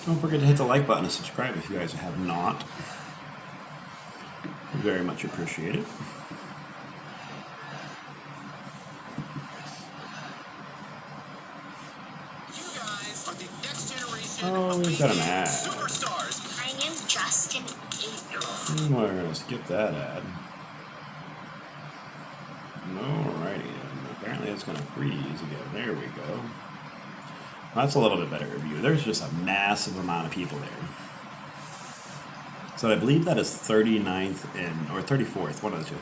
Don't forget to hit the like button and subscribe if you guys have not. Very much appreciated. Oh, we've got an ad. My name's Justin, 8-year-old. We're going to skip that ad. Alrighty, and apparently it's going to freeze again. There we go. That's a little bit better review. There's just a massive amount of people there. So I believe that is 39th or 34th, one of the two,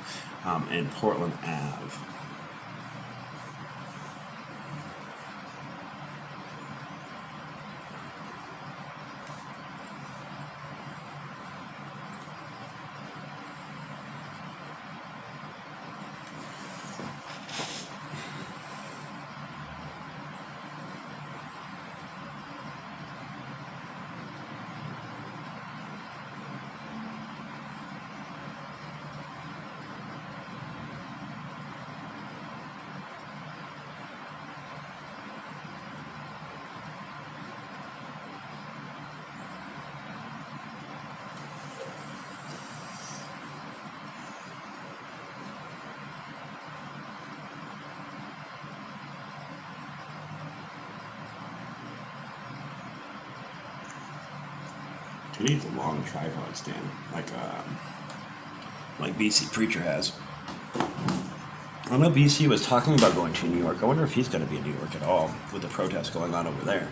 in Portland Ave. He needs a long tripod stand, like BC Preacher has. I know BC was talking about going to New York. I wonder if he's going to be in New York at all with the protests going on over there.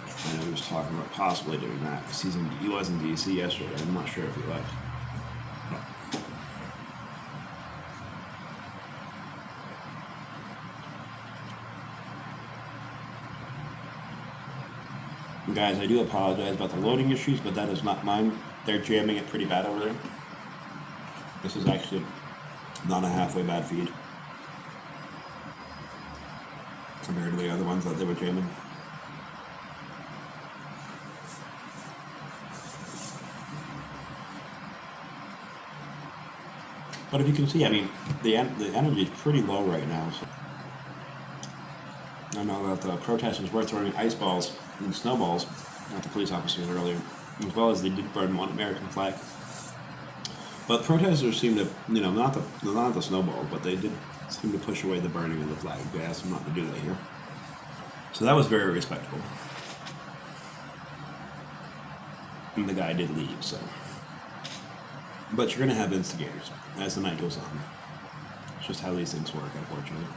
And he was talking about possibly doing that because he was in DC yesterday. I'm not sure if he left. Guys, I do apologize about the loading issues, but that is not mine. They're jamming it pretty bad over there. This is actually not a halfway bad feed compared to the other ones that they were jamming. But if you can see, I mean, the energy is pretty low right now. So I know that the protesters were throwing ice balls and snowballs at the police officers earlier, as well as they did burn one American flag. But protesters seem to, not the snowball, but they did seem to push away the burning of the flag. They asked them not to do that here. So that was very respectable. And the guy did leave, so. But you're going to have instigators as the night goes on. It's just how these things work, unfortunately.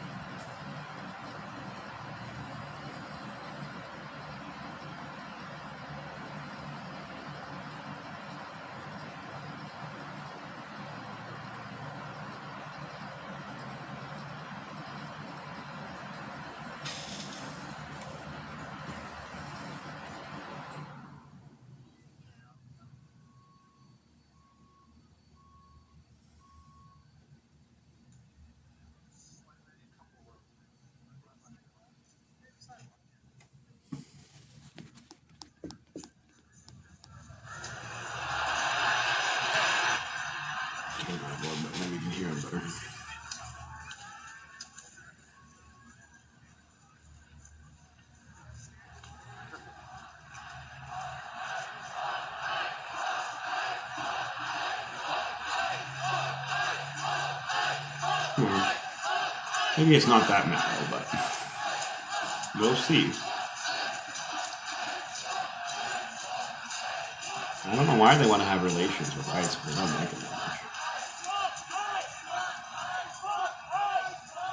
Maybe you can hear him better. Maybe it's not that mellow, but we'll see. I don't know why they want to have relations with ice, but they don't like it that much.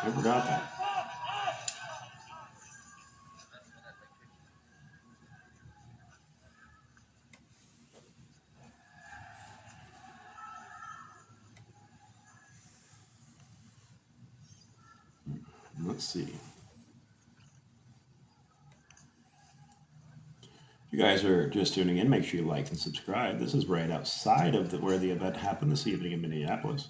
I forgot that. Let's see. If you guys are just tuning in, make sure you like and subscribe. This is right outside of where the event happened this evening in Minneapolis.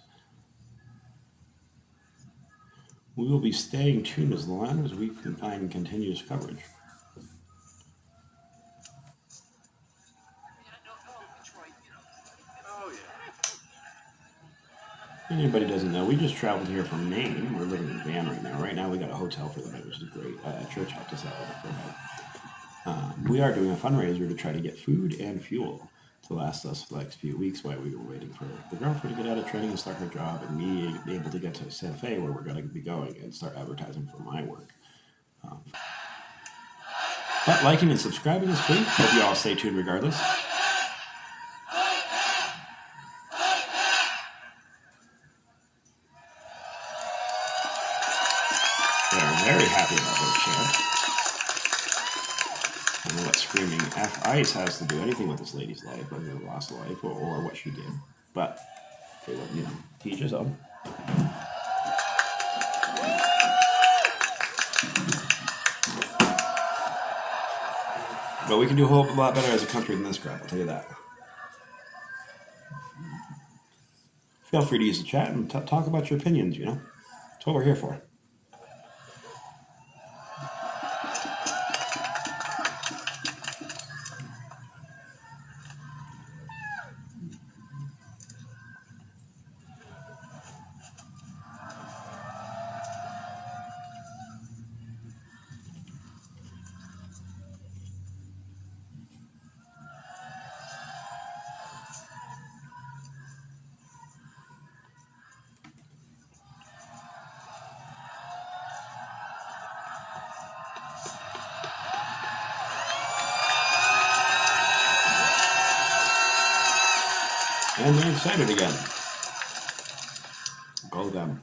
We will be staying tuned as long as we can find continuous coverage. Anybody doesn't know, we just traveled here from Maine. We're living in a van right now. Right now we got a hotel for the night, which is great. Church helped us out for about We are doing a fundraiser to try to get food and fuel to last us the next few weeks while we were waiting for the girlfriend to get out of training and start her job, and me be able to get to Santa Fe where we're going to be going and start advertising for my work. But liking and subscribing is free. Hope you all stay tuned regardless. They're very happy about their chant. I don't know what screaming F ice has to do anything with this lady's life, whether they lost a life or what she did. But, you know, teach his own. But we can do a whole lot better as a country than this crap, I'll tell you that. Feel free to use the chat and talk about your opinions, you know. That's what we're here for. And they're excited again. Go them.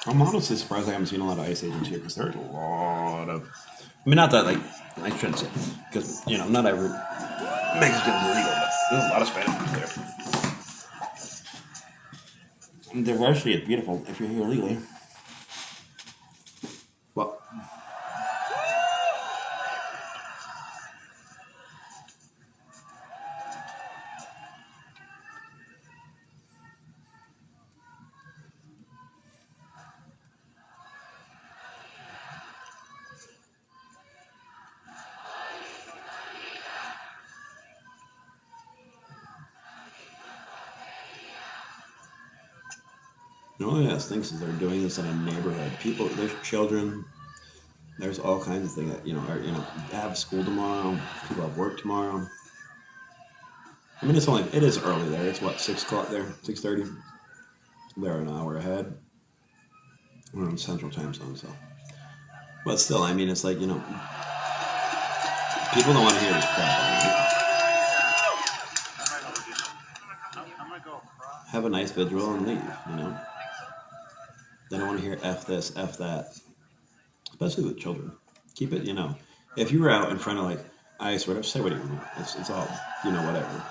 I'm honestly surprised I haven't seen a lot of ice agents here because there's a lot of. I mean, not that, like, I shouldn't say, because, you know, not every Mexican's illegal, but there's a lot of Spanish people there. The diversity is beautiful if you're here illegally. Well, one of the best things is they're doing this in a neighborhood. People, there's children, there's all kinds of things that, you know, have school tomorrow, people have work tomorrow. I mean, it is early there. It's what, 6 o'clock there, 6:30. They're an hour ahead. We're in Central Time Zone, so. But still, I mean, it's like, you know, people don't want to hear this crap. Have a nice vigil and leave, you know. They don't want to hear F this, F that. Especially with children. Keep it, you know. If you were out in front of, like, ice or whatever, say whatever you want. It's all, you know, whatever.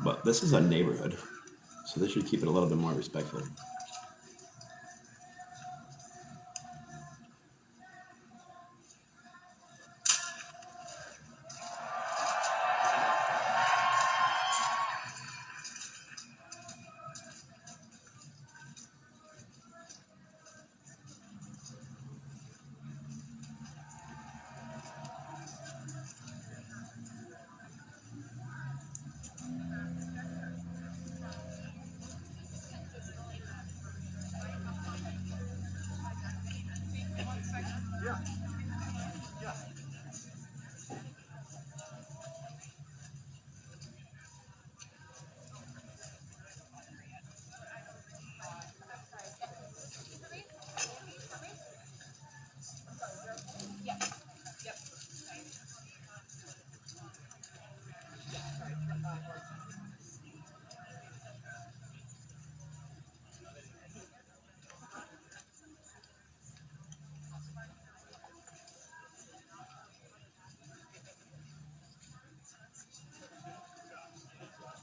But this is a neighborhood. So they should keep it a little bit more respectful.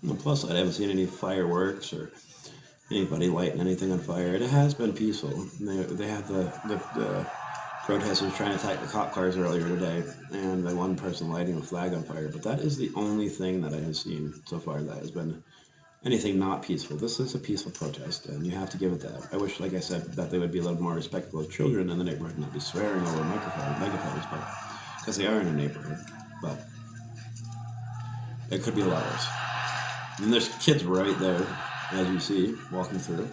And plus, I haven't seen any fireworks or anybody lighting anything on fire. It has been peaceful. They had the protesters trying to attack the cop cars earlier today, and the one person lighting a flag on fire. But that is the only thing that I have seen so far that has been anything not peaceful. This is a peaceful protest, and you have to give it that. I wish, like I said, that they would be a little more respectful of children in the neighborhood and not be swearing over megaphones, but because they are in a neighborhood. But it could be a lot worse. And there's kids right there, as you see, walking through.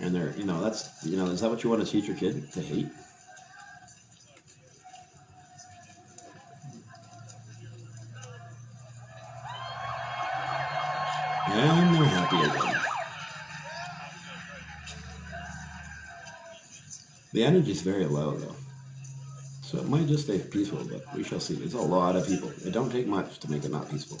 And they're, that's, is that what you want to teach your kid to hate? And they're happy again. The energy is very low, though. So it might just stay peaceful, but we shall see. There's a lot of people. It don't take much to make it not peaceful.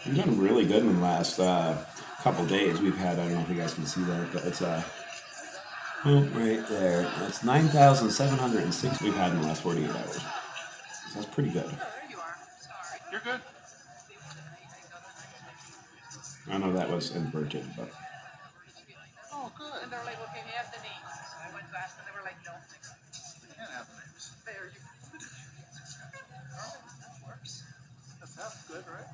We've done really good in the last couple days. We've had, I don't know if you guys can see that, but it's right there. That's 9,706 we've had in the last 48 hours. So that's pretty good. You're good. I know that was inverted, but. Oh, good. And they're like, okay, we have the names. And I went to ask them, they were like, no. You can't have names. There you go. That works. That sounds good, right?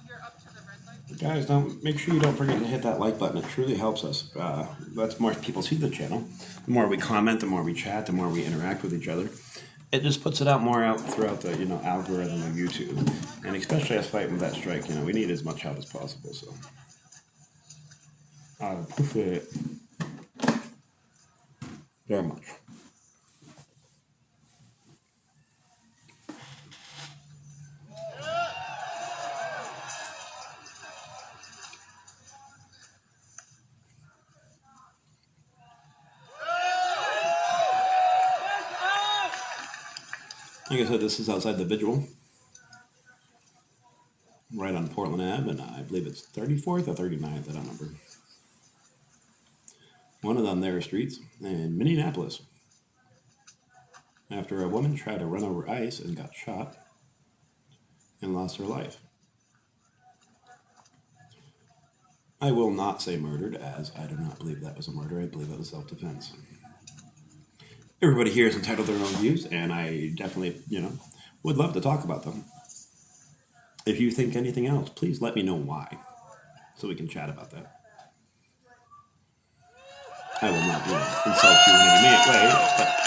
You're up to the red light. Guys, make sure you don't forget to hit that like button. It truly helps us. Lets more people see the channel. The more we comment, the more we chat, the more we interact with each other. It just puts it out throughout the algorithm of YouTube, and especially us fighting with that strike. We need as much help as possible. So I appreciate it very much. Like I said, this is outside the Vigil, right on Portland Ave, and I believe it's 34th or 39th, I don't remember. One of them there streets in Minneapolis. After a woman tried to run over ice and got shot and lost her life. I will not say murdered, as I do not believe that was a murder. I believe it was self-defense. Everybody here is entitled to their own views, and I definitely, would love to talk about them. If you think anything else, please let me know why, so we can chat about that. I will not, insult you in any way,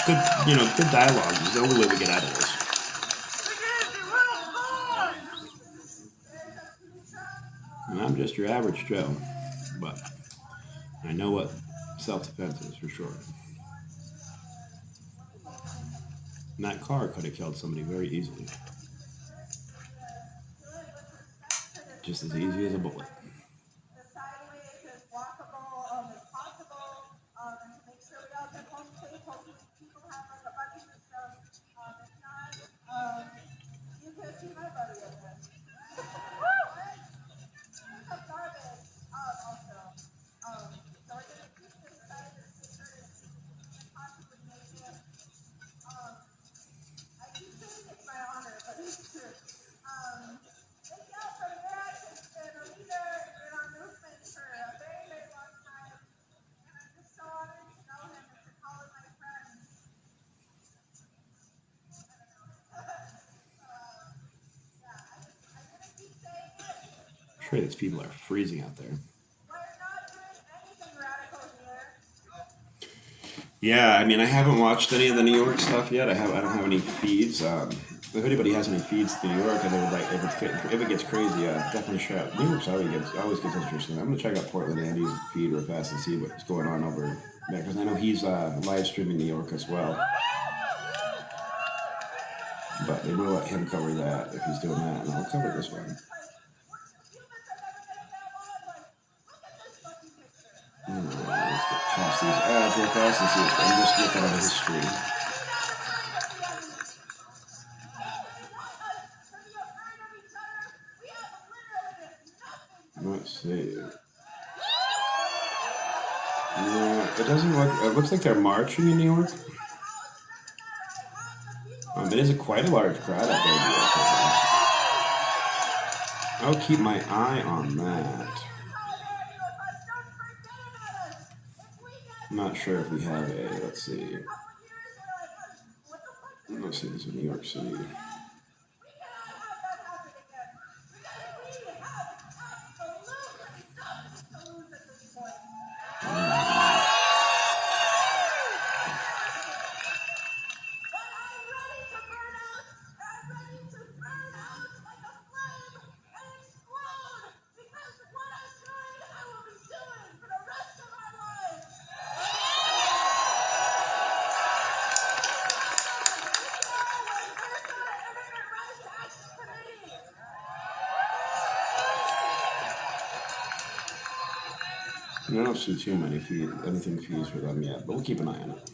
but good dialogue is the only way we get out of this. And I'm just your average Joe, but I know what self-defense is for sure. And that car could have killed somebody very easily. Just as easy as a bullet. I'm sure these people are freezing out there. Yeah, I mean, I haven't watched any of the New York stuff yet. I don't have any feeds. If anybody has any feeds to New York, and they would like, if it gets crazy, definitely check out. New York's always gets interesting. I'm gonna check out Portland Andy's feed real fast and see what's going on over there, because I know he's live streaming New York as well. But they will let him cover that if he's doing that, and I'll cover this one. Let's get past these ads real fast and see what's going on. I'm just looking at his stream. Let's see. No, it doesn't look. It looks like they're marching in New York. It is quite a large crowd out there. I'll keep my eye on that. I'm not sure if we have a, let's see. Let's see, this is New York City. I don't see too many fees, anything fees for them yet, but we'll keep an eye on it.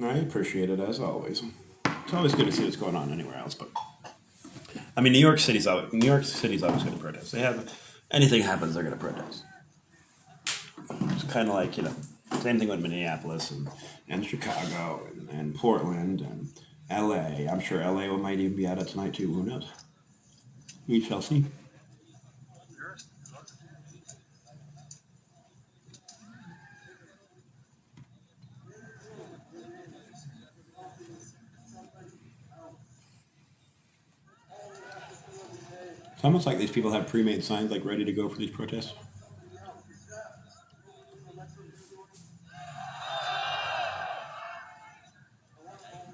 I appreciate it as always. It's always good to see what's going on anywhere else, but I mean, New York City's always going to protest. They have anything happens, they're going to protest. It's kind of like, same thing with Minneapolis and Chicago and Portland and LA. I'm sure LA might even be at it tonight too. Who knows? We shall see. It's almost like these people have pre-made signs like ready to go for these protests.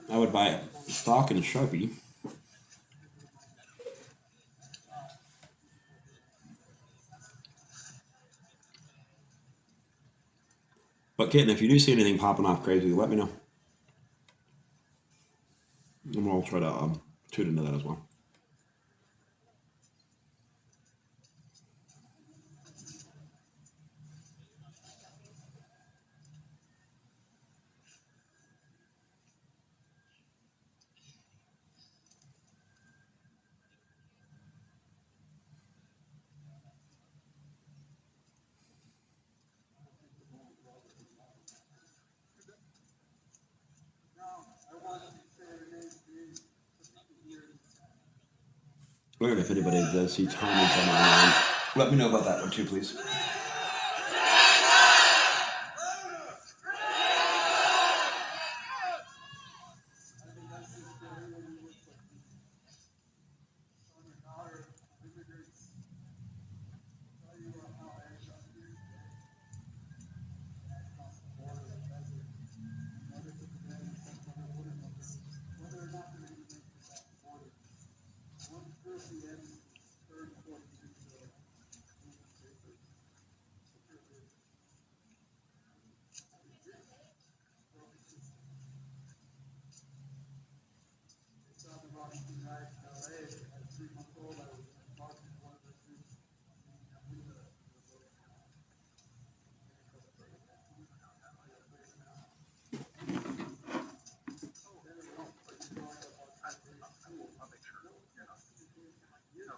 I would buy stock in Sharpie. But Kitten, if you do see anything popping off crazy, let me know. And we'll try to tune into that as well. Or if anybody does see Tommy come online, let me know about that one too, please.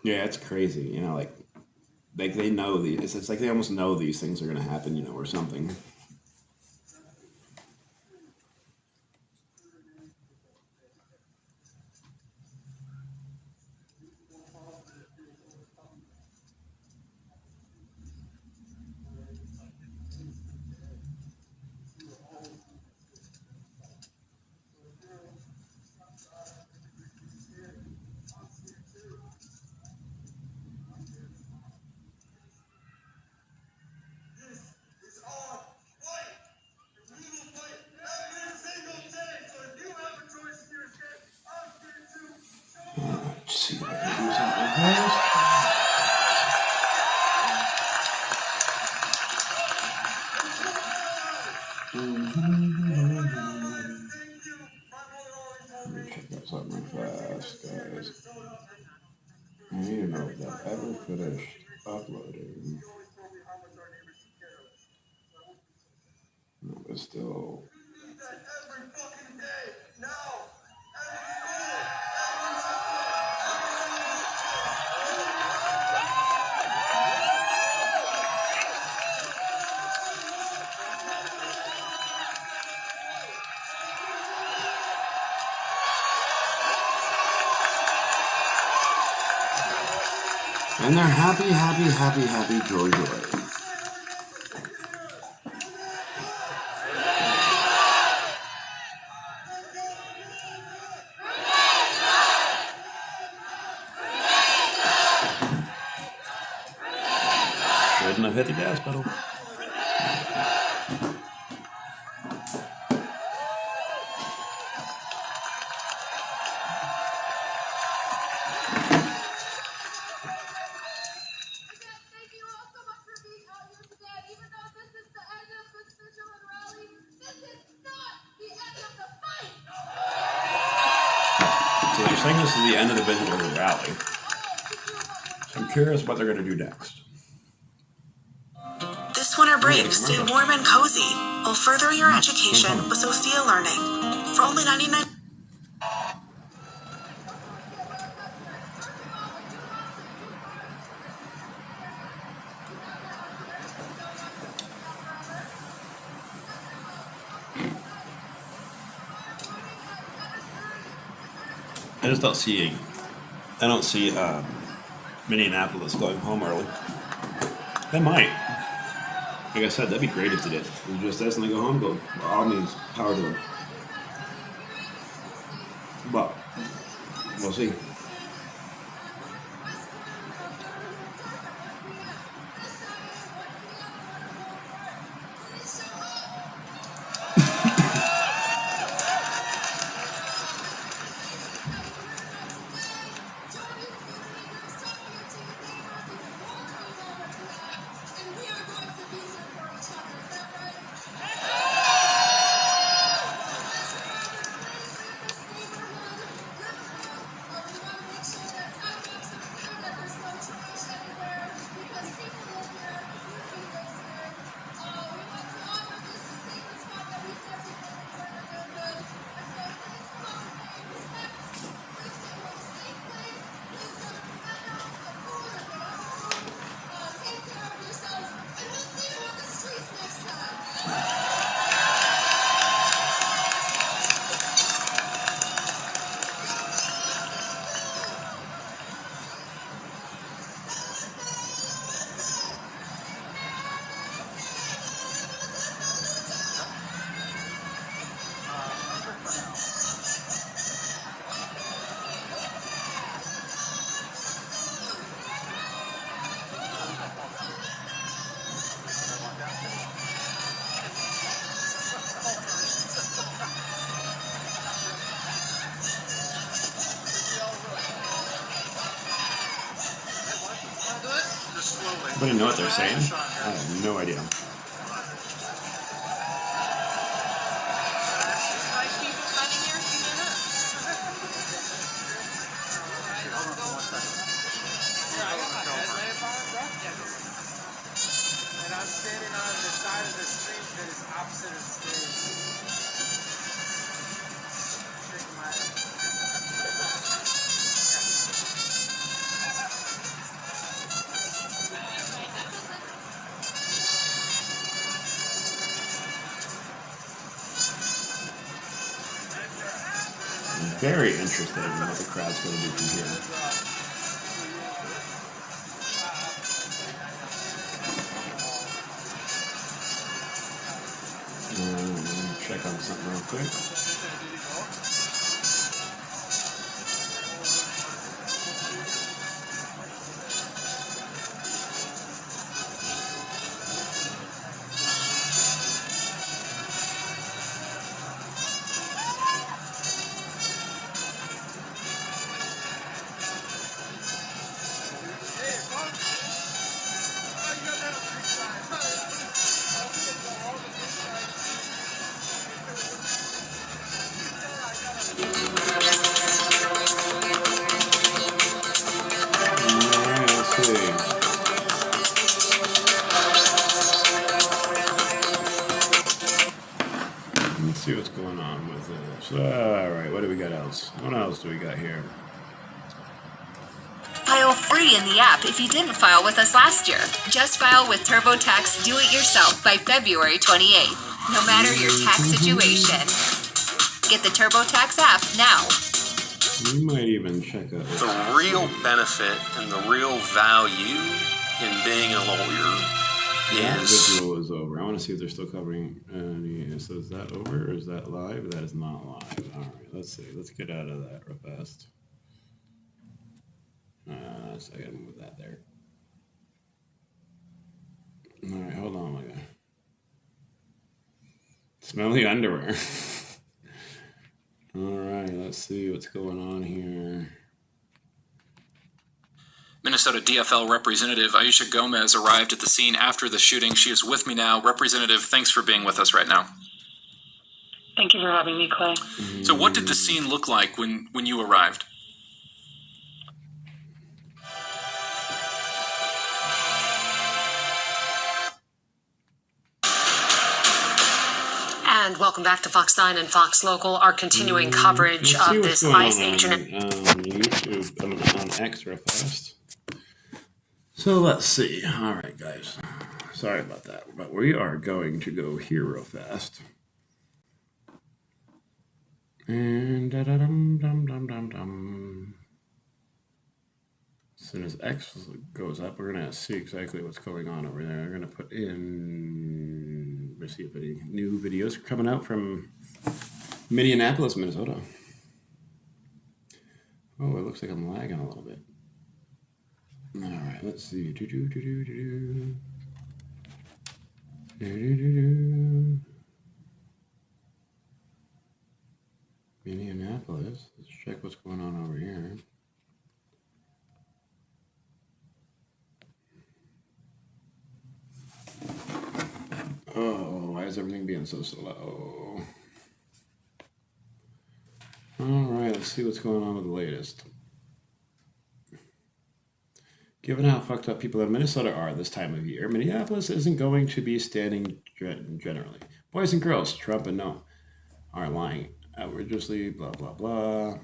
Yeah, it's crazy. Like they know these. It's like they almost know these things are going to happen, or something. Let's see what I can do something first. Let me check that something fast, guys. I need to know if that ever finished uploading. No, but still. And they're happy, happy, happy, happy, joy, joy. Shouldn't have hit the gas pedal. So they're saying this is the end of the Vigilant rally. So I'm curious what they're going to do next. This winter break, stay warm and cozy while furthering your education with Sophia Learning. For only $99. I just don't see Minneapolis going home early. They might. Like I said, that'd be great if they did. You just as they go home, go all means power to them. But we'll see. Anybody know what they're saying? I have no idea. And I'm standing on the side of the street that is opposite of the stage. I'm very interested in what the crowd's going to do from here. Check on something real quick. Let's see what's going on with this. Alright, what do we got else? What else do we got here? File free in the app if you didn't file with us last year. Just file with TurboTax Do-It-Yourself by February 28th, no matter your tax situation. Get the TurboTax app now. You might even check out The real benefit and the real value in being a lawyer that is... visual is over. I want to see if they're still covering any. So is that over or is that live? That is not live. All right, let's see. Let's get out of that real fast. So I gotta move that there. All right, hold on, my guy. Smell the underwear. All right, let's see what's going on here. Minnesota DFL Representative Aisha Gomez arrived at the scene after the shooting. She is with me now. Representative, thanks for being with us right now. Thank you for having me, Clay. So what did the scene look like when you arrived? And welcome back to Fox 9 and Fox Local, our continuing coverage of this ICE agent. YouTube, on X real fast. So let's see. All right, guys. Sorry about that, but we are going to go here real fast. And da-da-dum-dum-dum-dum-dum. As soon as X goes up, we're going to see exactly what's going on over there. We're going to put in, let's see if any new videos are coming out from Minneapolis, Minnesota. Oh, it looks like I'm lagging a little bit. All right, let's see. Minneapolis. Let's check what's going on over here. Oh, why is everything being so slow? All right, let's see what's going on with the latest. Given how fucked up people in Minnesota are this time of year, Minneapolis isn't going to be standing generally. Boys and girls, Trump and no, are lying outrageously, blah, blah, blah.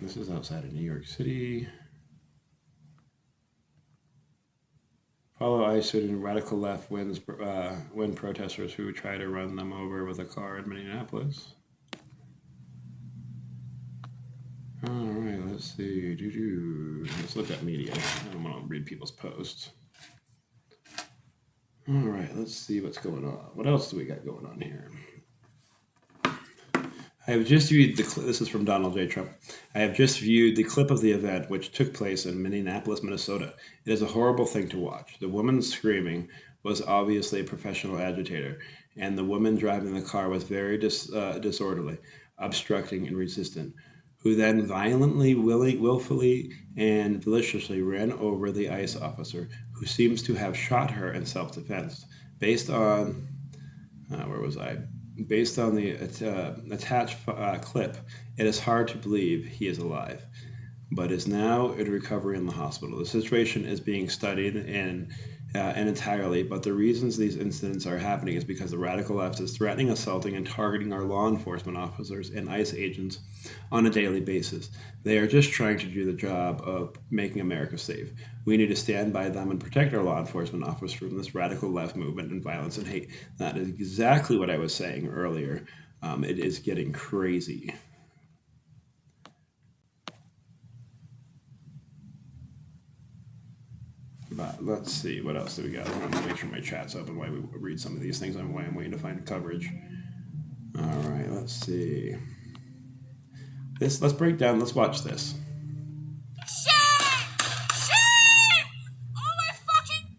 This is outside of New York City. Follow ICE and radical left win protesters who try to run them over with a car in Minneapolis. All right, let's see. Let's look at media. I don't want to read people's posts. All right, let's see what's going on. What else do we got going on here? I have just viewed this is from Donald J. Trump. I have just viewed the clip of the event which took place in Minneapolis, Minnesota. It is a horrible thing to watch. The woman screaming was obviously a professional agitator, and the woman driving the car was very disorderly, obstructing and resistant, who then violently, willfully, and maliciously ran over the ICE officer, who seems to have shot her in self-defense. Based on, Based on the attached clip, it is hard to believe he is alive, but is now in recovery in the hospital. The situation is being studied and entirely, but the reasons these incidents are happening is because the radical left is threatening, assaulting, and targeting our law enforcement officers and ICE agents on a daily basis. They are just trying to do the job of making America safe. We need to stand by them and protect our law enforcement officers from this radical left movement and violence and hate. That is exactly what I was saying earlier. It is getting crazy. But let's see, what else do we got? I'm gonna make sure my chat's open while we read some of these things. I'm waiting to find coverage. All right, let's see. Let's break down. Let's watch this. Shame! Shame! Oh my fucking...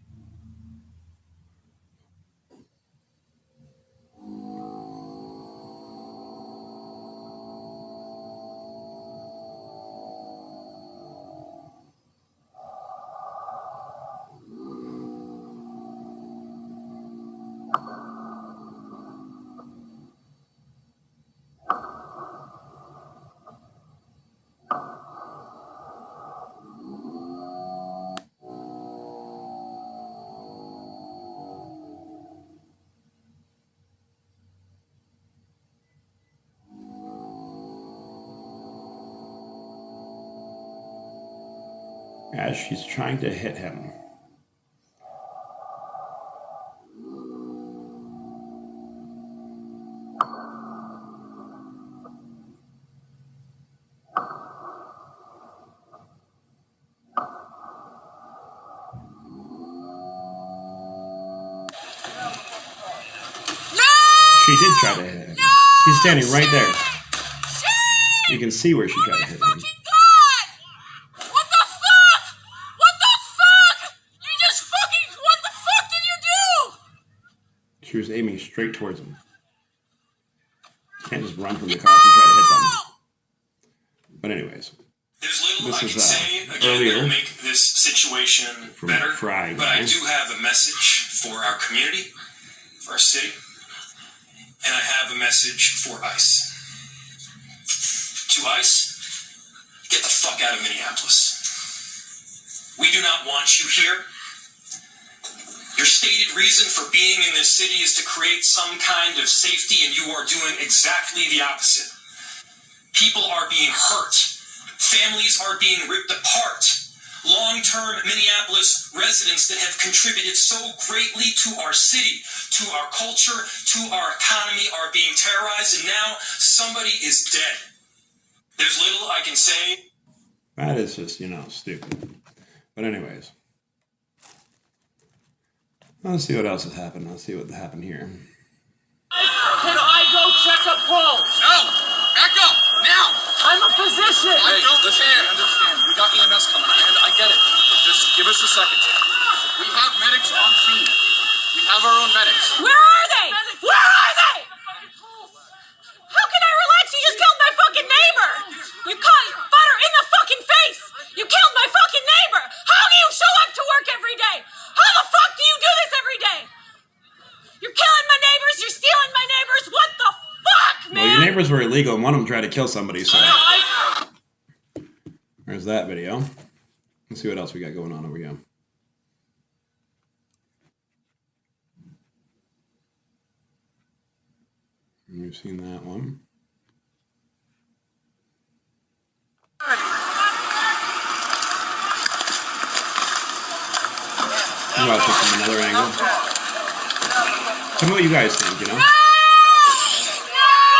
As she's trying to hit him. she did try to hit him. He's standing right there. You can see where she tried to hit him. God! What the fuck? What the fuck? You just fucking, what the fuck did you do? She was aiming straight towards him. Can't just run from the cops and try to hit them. But anyways, this is earlier make this situation from Friday. But I do have a message for our community, for our city, and I have a message for ICE. To ICE, get the fuck out of Minneapolis. We do not want you here. Your stated reason for being in this city is to create some kind of safety, and you are doing exactly the opposite. People are being hurt. Families are being ripped apart. Long-term Minneapolis residents that have contributed so greatly to our city, to our culture, to our economy are being terrorized, and now somebody is dead. There's little I can say. That is just, stupid. But anyways. Let's see what else has happened. Let's see what happened here. Can I go check a pulse? No! Back up! Now! I'm a physician. Hey, listen here. Understand. We got EMS coming. I get it. Just give us a second. We have medics on scene. We have our own medics. Where are they? Where are they? How can I relax? You just killed my fucking neighbor. You caught butter in the fucking face. You killed my fucking neighbor. How do you show up to work every day? How the fuck do you do this every day? You're killing my neighbors. You're stealing my neighbors. What the fuck, man? Well, your neighbors were illegal, and one of them tried to kill somebody, so... There's that video. Let's see what else we got going on over here. We've seen that one. I'll watch this from another angle. Tell me what you guys think,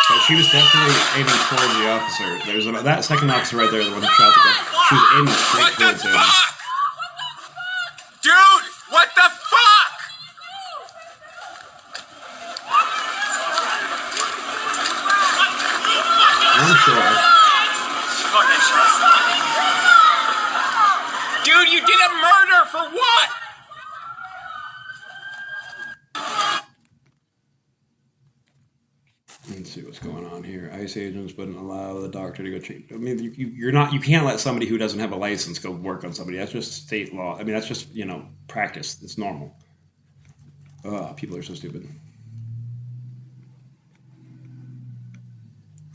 So she was definitely aiming towards the officer. There's that second officer right there, the one who shot the guy. She was aiming straight towards him. Dude! What the fuck? I'm sure. Dude, you did a murder for what? Let's see what's going on here. ICE agents wouldn't allow the doctor to go check. I mean, you can't let somebody who doesn't have a license go work on somebody. That's just state law. I mean, that's just, practice. It's normal. People are so stupid.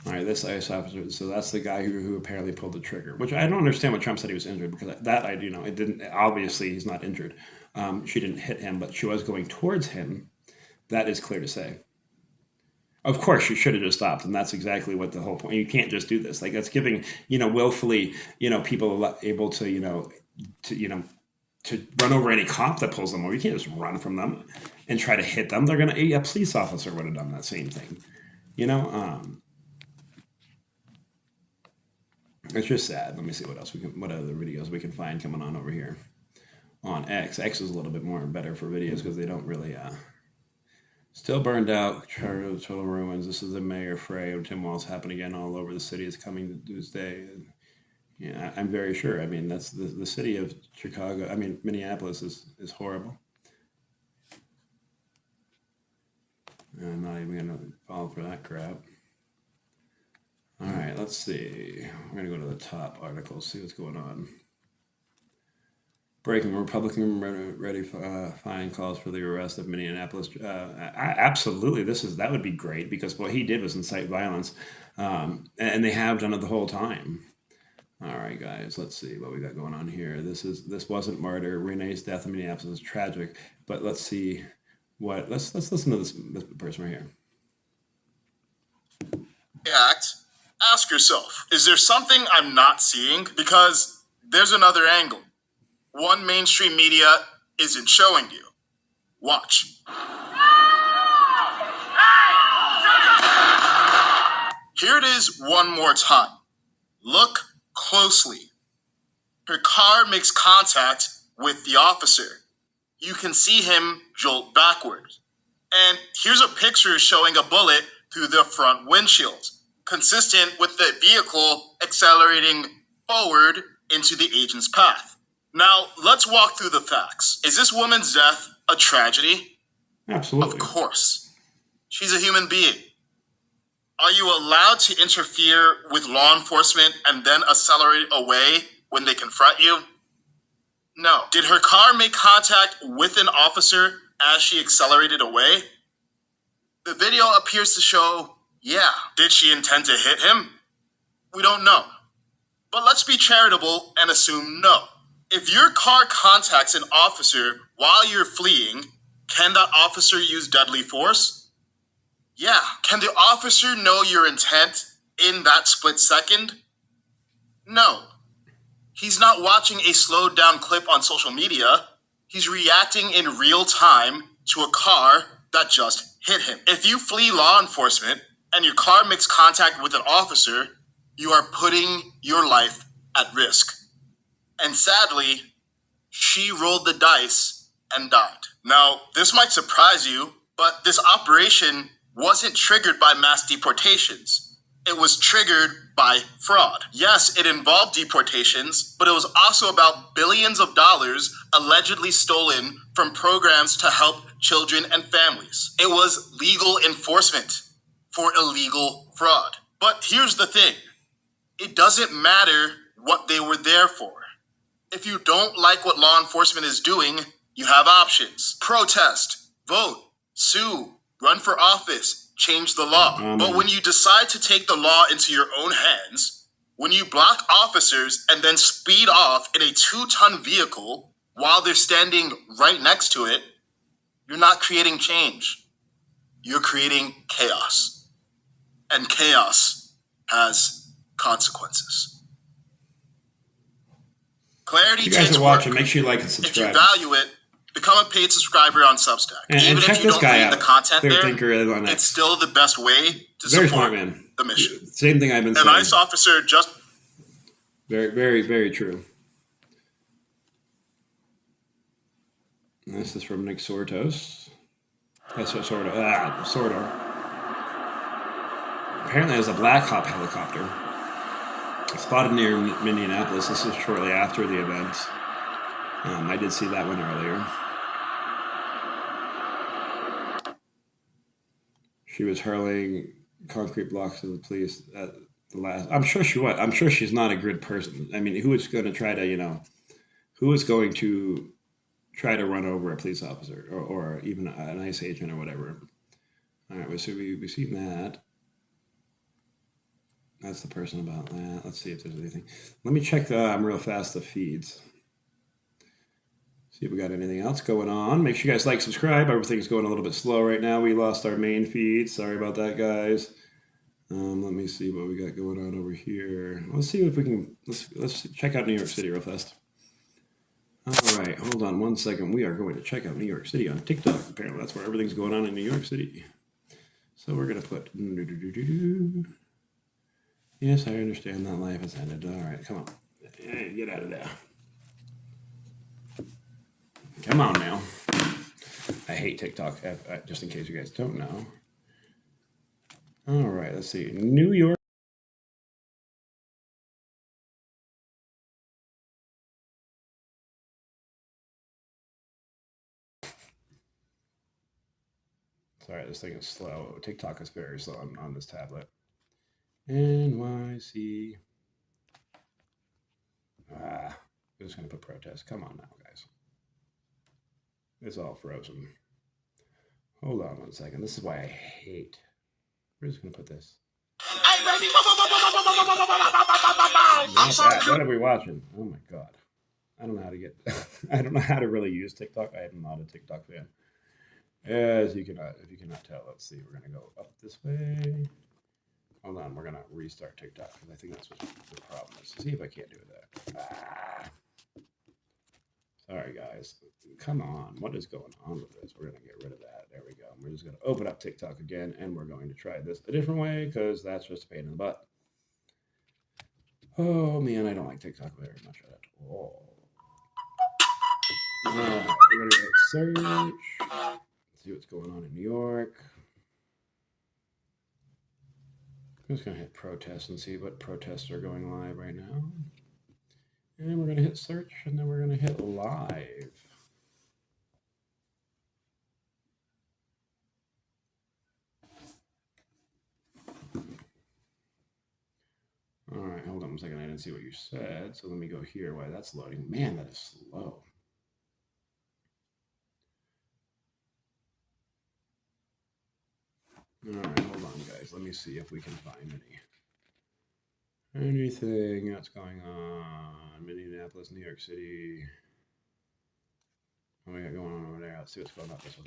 All right, this ICE officer, so that's the guy who apparently pulled the trigger, which I don't understand what Trump said he was injured, because that I do know. It didn't, obviously he's not injured. She didn't hit him, but she was going towards him. That is clear to say. Of course, she should have just stopped, and that's exactly what the whole point. You can't just do this. Like, that's giving, willfully, people able to, to run over any cop that pulls them over. You can't just run from them and try to hit them. They're a police officer would have done that same thing, It's just sad. Let me see what other videos we can find coming on over here on X. X is a little bit more better for videos because they don't really, still burned out, total ruins. This is the mayor fray of Tim Walz happened again all over the city. It's coming to Tuesday. Yeah, I'm very sure. I mean, that's the city of Chicago. I mean, Minneapolis is horrible. I'm not even going to fall for that crap. All right, let's see. We're going to go to the top article, see what's going on. Breaking: Republican ready fine calls for the arrest of Minneapolis. Absolutely, that would be great, because what he did was incite violence, and they have done it the whole time. All right, guys, let's see what we got going on here. This wasn't murder. Renee's death in Minneapolis is tragic, but let's see what. Let's listen to this person right here. Act. Ask yourself: is there something I'm not seeing? Because there's another angle. One mainstream media isn't showing you. Watch. Here it is one more time. Look closely. Her car makes contact with the officer. You can see him jolt backwards. And here's a picture showing a bullet through the front windshield, consistent with the vehicle accelerating forward into the agent's path. Now, let's walk through the facts. Is this woman's death a tragedy? Absolutely. Of course. She's a human being. Are you allowed to interfere with law enforcement and then accelerate away when they confront you? No. Did her car make contact with an officer as she accelerated away? The video appears to show, yeah. Did she intend to hit him? We don't know. But let's be charitable and assume no. If your car contacts an officer while you're fleeing, can that officer use deadly force? Yeah. Can the officer know your intent in that split second? No. He's not watching a slowed down clip on social media. He's reacting in real time to a car that just hit him. If you flee law enforcement and your car makes contact with an officer, you are putting your life at risk. And sadly, she rolled the dice and died. Now, this might surprise you, but this operation wasn't triggered by mass deportations. It was triggered by fraud. Yes, it involved deportations, but it was also about billions of dollars allegedly stolen from programs to help children and families. It was legal enforcement for illegal fraud. But here's the thing. It doesn't matter what they were there for. If you don't like what law enforcement is doing, you have options. Protest, vote, sue, run for office, change the law. But when you decide to take the law into your own hands, when you block officers and then speed off in a 2-ton vehicle while they're standing right next to it, you're not creating change. You're creating chaos. And chaos has consequences. Clarity If you guys takes are watching, work. make sure you like and If subscribe. you value it, become a paid subscriber on Substack. And Even check if you this don't guy read out. the content Clear there, thinker on that. it's still the best way to Very support smart man. the mission. Same thing I've been An saying. ICE officer just Very, very, very true. This is from Nick Sortos. That's what Sordo. Apparently there's a Black Hawk helicopter spotted near Minneapolis. This is shortly after the event. I did see that one earlier. She was hurling concrete blocks at the police at the last. I'm sure she was. I'm sure she's not a good person. I mean, who is going to try to, who is going to try to run over a police officer or even an ICE agent or whatever? All right, so we've seen that. That's the person about that. Let's see if there's anything. Let me check real fast the feeds. See if we got anything else going on. Make sure you guys like, subscribe. Everything's going a little bit slow right now. We lost our main feed. Sorry about that, guys. Let me see what we got going on over here. Let's see if we can. Let's check out New York City real fast. All right, hold on 1 second. We are going to check out New York City on TikTok. Apparently, that's where everything's going on in New York City. So we're gonna put. Yes, I understand that life has ended. All right, come on, hey, get out of there. Come on now. I hate TikTok, just in case you guys don't know. All right, let's see. New York. Sorry, this thing is slow. TikTok is very slow on this tablet. NYC. We're just going to put protest. Come on now, guys. It's all frozen. Hold on 1 second. This is why I hate. We're just going to put this. What are we watching? Oh my God. I don't know how to get. I don't know how to really use TikTok. I am not a TikTok fan. If you cannot tell, let's see. We're gonna go up this way. Hold on, we're gonna restart TikTok because I think that's what the problem is. See if I can't do that. Sorry, guys. Come on. What is going on with this? We're gonna get rid of that. There we go. We're just gonna open up TikTok again, and we're going to try this a different way because that's just a pain in the butt. Oh man, I don't like TikTok very much at all. We're gonna hit search. See what's going on in New York. I'm just gonna hit protests and see what protests are going live right now. And we're gonna hit search, and then we're gonna hit live. All right, hold on a second. I didn't see what you said, so let me go here while that's loading. Man, that is slow. All right, hold on, guys. Let me see if we can find anything that's going on. Minneapolis, New York City. What we got going on over there? Let's see what's going on this one.